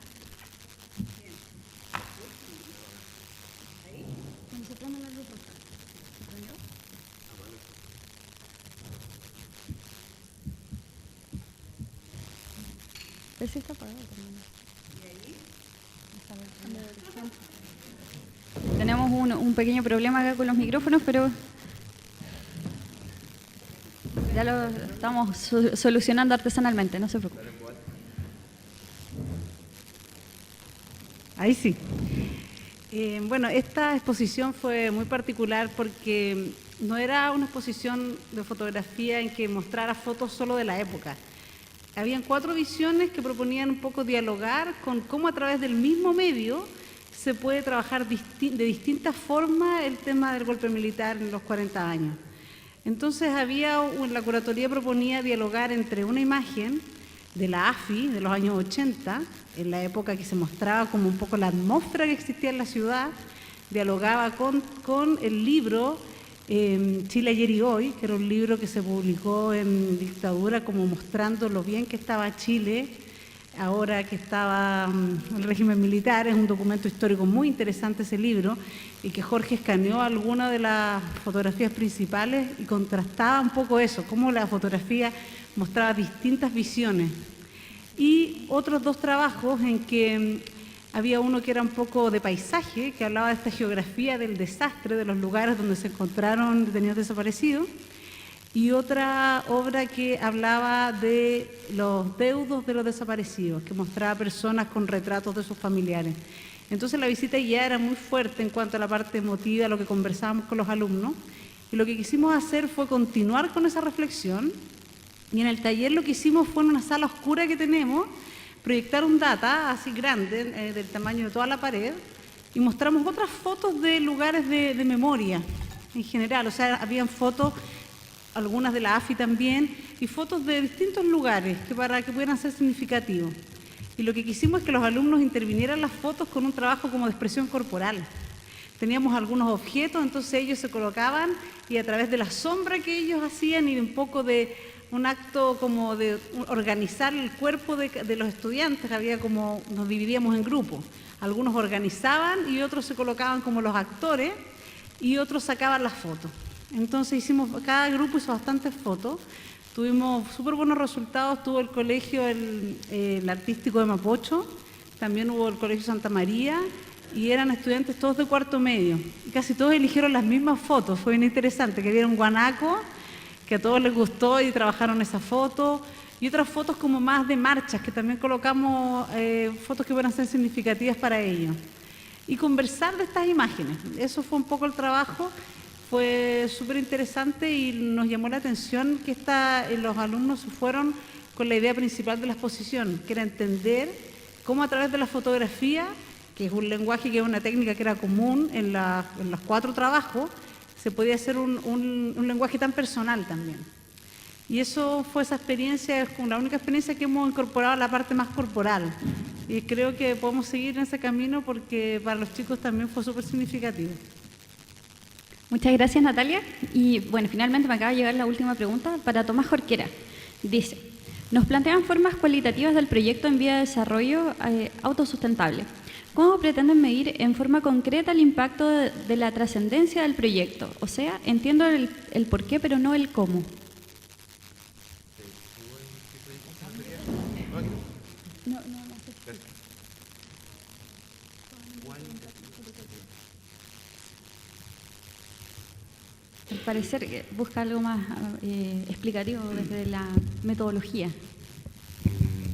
Ese está apagado también. Tenemos un pequeño problema acá con los micrófonos, pero ya lo estamos solucionando artesanalmente, no se preocupe. Ahí sí. Bueno, esta exposición fue muy particular porque no era una exposición de fotografía en que mostrara fotos solo de la época. Habían 4 visiones que proponían un poco dialogar con cómo a través del mismo medio se puede trabajar de distintas formas el tema del golpe militar en los 40 años. Entonces la curatoría proponía dialogar entre una imagen de la AFI de los años 80, en la época que se mostraba como un poco la atmósfera que existía en la ciudad, dialogaba con el libro Chile ayer y hoy, que era un libro que se publicó en dictadura como mostrando lo bien que estaba Chile ahora que estaba el régimen militar. Es un documento histórico muy interesante ese libro y que Jorge escaneó algunas de las fotografías principales y contrastaba un poco eso, cómo la fotografía mostraba distintas visiones. Y otros 2 trabajos en que había uno que era un poco de paisaje, que hablaba de esta geografía del desastre, de los lugares donde se encontraron detenidos desaparecidos, y otra obra que hablaba de los deudos de los desaparecidos, que mostraba personas con retratos de sus familiares. Entonces la visita ya era muy fuerte en cuanto a la parte emotiva, lo que conversábamos con los alumnos, y lo que quisimos hacer fue continuar con esa reflexión, y en el taller lo que hicimos fue en una sala oscura que tenemos, proyectar un data así grande, del tamaño de toda la pared, y mostramos otras fotos de lugares de memoria en general. O sea, habían fotos, algunas de la AFI también, y fotos de distintos lugares para que pudieran ser significativos. Y lo que quisimos es que los alumnos intervinieran las fotos con un trabajo como de expresión corporal. Teníamos algunos objetos, entonces ellos se colocaban y a través de la sombra que ellos hacían y de un poco de un acto como de organizar el cuerpo de los estudiantes, había como, nos dividíamos en grupos, algunos organizaban y otros se colocaban como los actores y otros sacaban las fotos. Entonces cada grupo hizo bastantes fotos, tuvimos súper buenos resultados, tuvo el colegio el artístico de Mapocho, también hubo el colegio Santa María y eran estudiantes todos de 4º medio, y casi todos eligieron las mismas fotos, fue bien interesante, que vieron guanaco, que a todos les gustó y trabajaron esa foto, y otras fotos como más de marchas, que también colocamos fotos que puedan ser significativas para ellos. Y conversar de estas imágenes, eso fue un poco el trabajo, fue súper interesante y nos llamó la atención que los alumnos se fueron con la idea principal de la exposición, que era entender cómo a través de la fotografía, que es un lenguaje, que es una técnica que era común en los 4 trabajos, se podía hacer un lenguaje tan personal también. Y eso fue esa experiencia, es la única experiencia que hemos incorporado a la parte más corporal. Y creo que podemos seguir en ese camino porque para los chicos también fue súper significativo. Muchas gracias, Natalia. Y bueno, finalmente me acaba de llegar la última pregunta para Tomás Jorquera. Dice, nos plantean formas cualitativas del proyecto en vía de desarrollo autosustentable. ¿Cómo pretenden medir en forma concreta el impacto de la trascendencia del proyecto? O sea, entiendo el por qué, pero no el cómo. parecer busca algo más explicativo desde la metodología.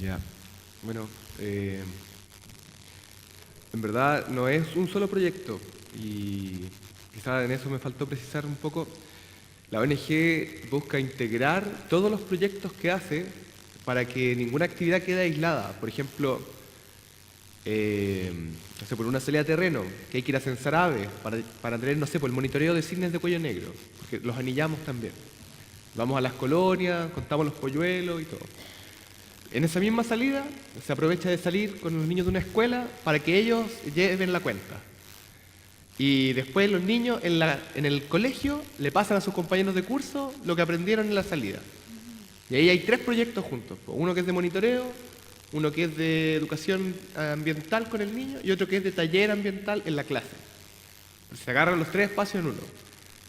Ya, bueno, en verdad no es un solo proyecto y quizás en eso me faltó precisar un poco. La ONG busca integrar todos los proyectos que hace para que ninguna actividad quede aislada. Por ejemplo, no sé, por una salida a terreno, que hay que ir a censar aves para tener, no sé, por el monitoreo de cisnes de cuello negro, porque los anillamos también. Vamos a las colonias, contamos los polluelos y todo. En esa misma salida se aprovecha de salir con los niños de una escuela para que ellos lleven la cuenta. Y después los niños en el colegio le pasan a sus compañeros de curso lo que aprendieron en la salida. Y ahí hay 3 proyectos juntos. Uno que es de monitoreo, uno que es de educación ambiental con el niño y otro que es de taller ambiental en la clase. Se agarran los 3 espacios en uno.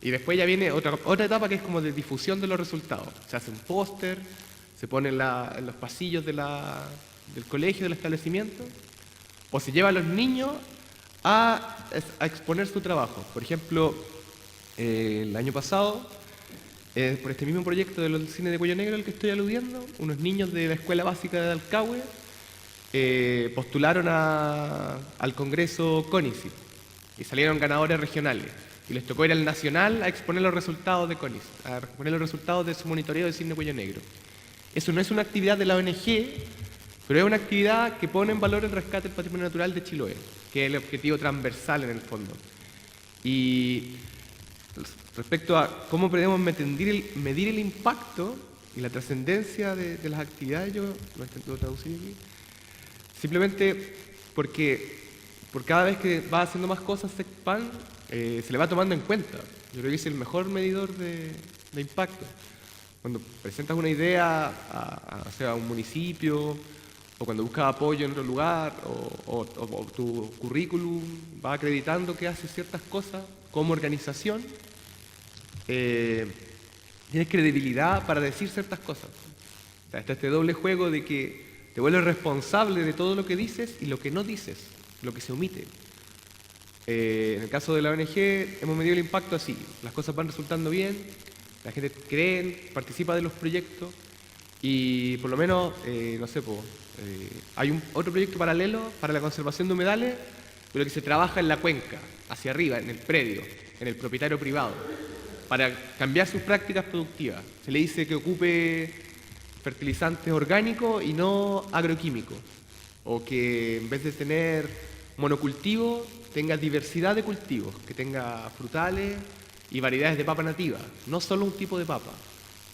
Y después ya viene otra etapa que es como de difusión de los resultados. Se hace un póster, se pone en los pasillos del colegio, del establecimiento, o se lleva a los niños a exponer su trabajo. Por ejemplo, el año pasado, por este mismo proyecto de los cines de cuello negro al que estoy aludiendo, unos niños de la escuela básica de Alcahue postularon al Congreso CONICET y salieron ganadores regionales. Y les tocó ir al nacional a exponer los resultados de CONICET, a exponer los resultados de su monitoreo de cine de cuello negro. Eso no es una actividad de la ONG, pero es una actividad que pone en valor el rescate del patrimonio natural de Chiloé, que es el objetivo transversal en el fondo. Y respecto a cómo podemos medir el impacto y la trascendencia de las actividades, yo lo intento traducir aquí, simplemente porque por cada vez que va haciendo más cosas SECPAN, se le va tomando en cuenta. Yo creo que es el mejor medidor de impacto. Cuando presentas una idea a un municipio, o cuando buscas apoyo en otro lugar, o tu currículum va acreditando que haces ciertas cosas como organización, tienes credibilidad para decir ciertas cosas. O sea, está este doble juego de que te vuelves responsable de todo lo que dices y lo que no dices, lo que se omite. En el caso de la ONG hemos medido el impacto así, las cosas van resultando bien, la gente cree, participa de los proyectos y por lo menos, no sé, hay otro proyecto paralelo para la conservación de humedales, pero que se trabaja en la cuenca, hacia arriba, en el predio, en el propietario privado, para cambiar sus prácticas productivas. Se le dice que ocupe fertilizantes orgánicos y no agroquímicos, o que en vez de tener monocultivo, tenga diversidad de cultivos, que tenga frutales y variedades de papa nativa, no solo un tipo de papa.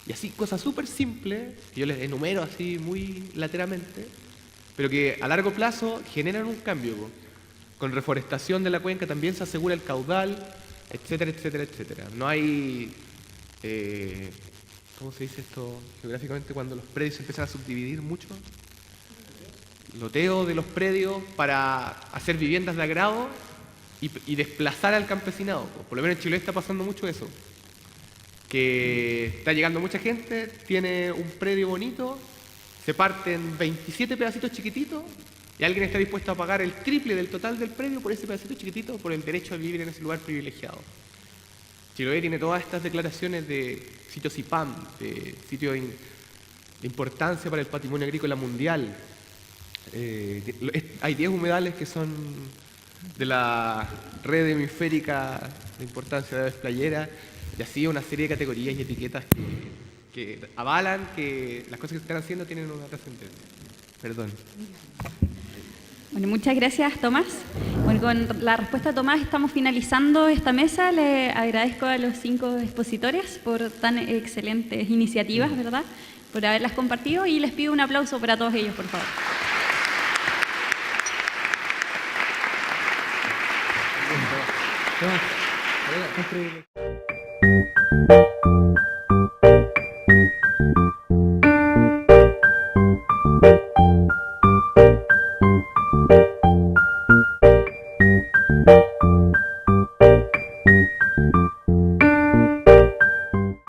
Y así, cosas súper simples, que yo les enumero así muy lateralmente, pero que a largo plazo generan un cambio. Con reforestación de la cuenca también se asegura el caudal, etcétera, etcétera, etcétera. No hay, ¿cómo se dice esto geográficamente cuando los predios se empiezan a subdividir mucho? Loteo de los predios para hacer viviendas de agrado y desplazar al campesinado. Por lo menos en Chile está pasando mucho eso, que está llegando mucha gente, tiene un predio bonito, se parten 27 pedacitos chiquititos y alguien está dispuesto a pagar el triple del total del predio por ese pedacito chiquitito por el derecho a vivir en ese lugar privilegiado. Chiloé tiene todas estas declaraciones de sitios IPAM, de sitios de importancia para el patrimonio agrícola mundial. Hay 10 humedales que son de la red hemisférica de importancia de aves playeras y así una serie de categorías y etiquetas que avalan que las cosas que se están haciendo tienen una trascendencia. Perdón. Bueno, muchas gracias, Tomás. Bueno, con la respuesta de Tomás estamos finalizando esta mesa. Le agradezco a los 5 expositores por tan excelentes iniciativas, ¿verdad? Por haberlas compartido y les pido un aplauso para todos ellos, por favor.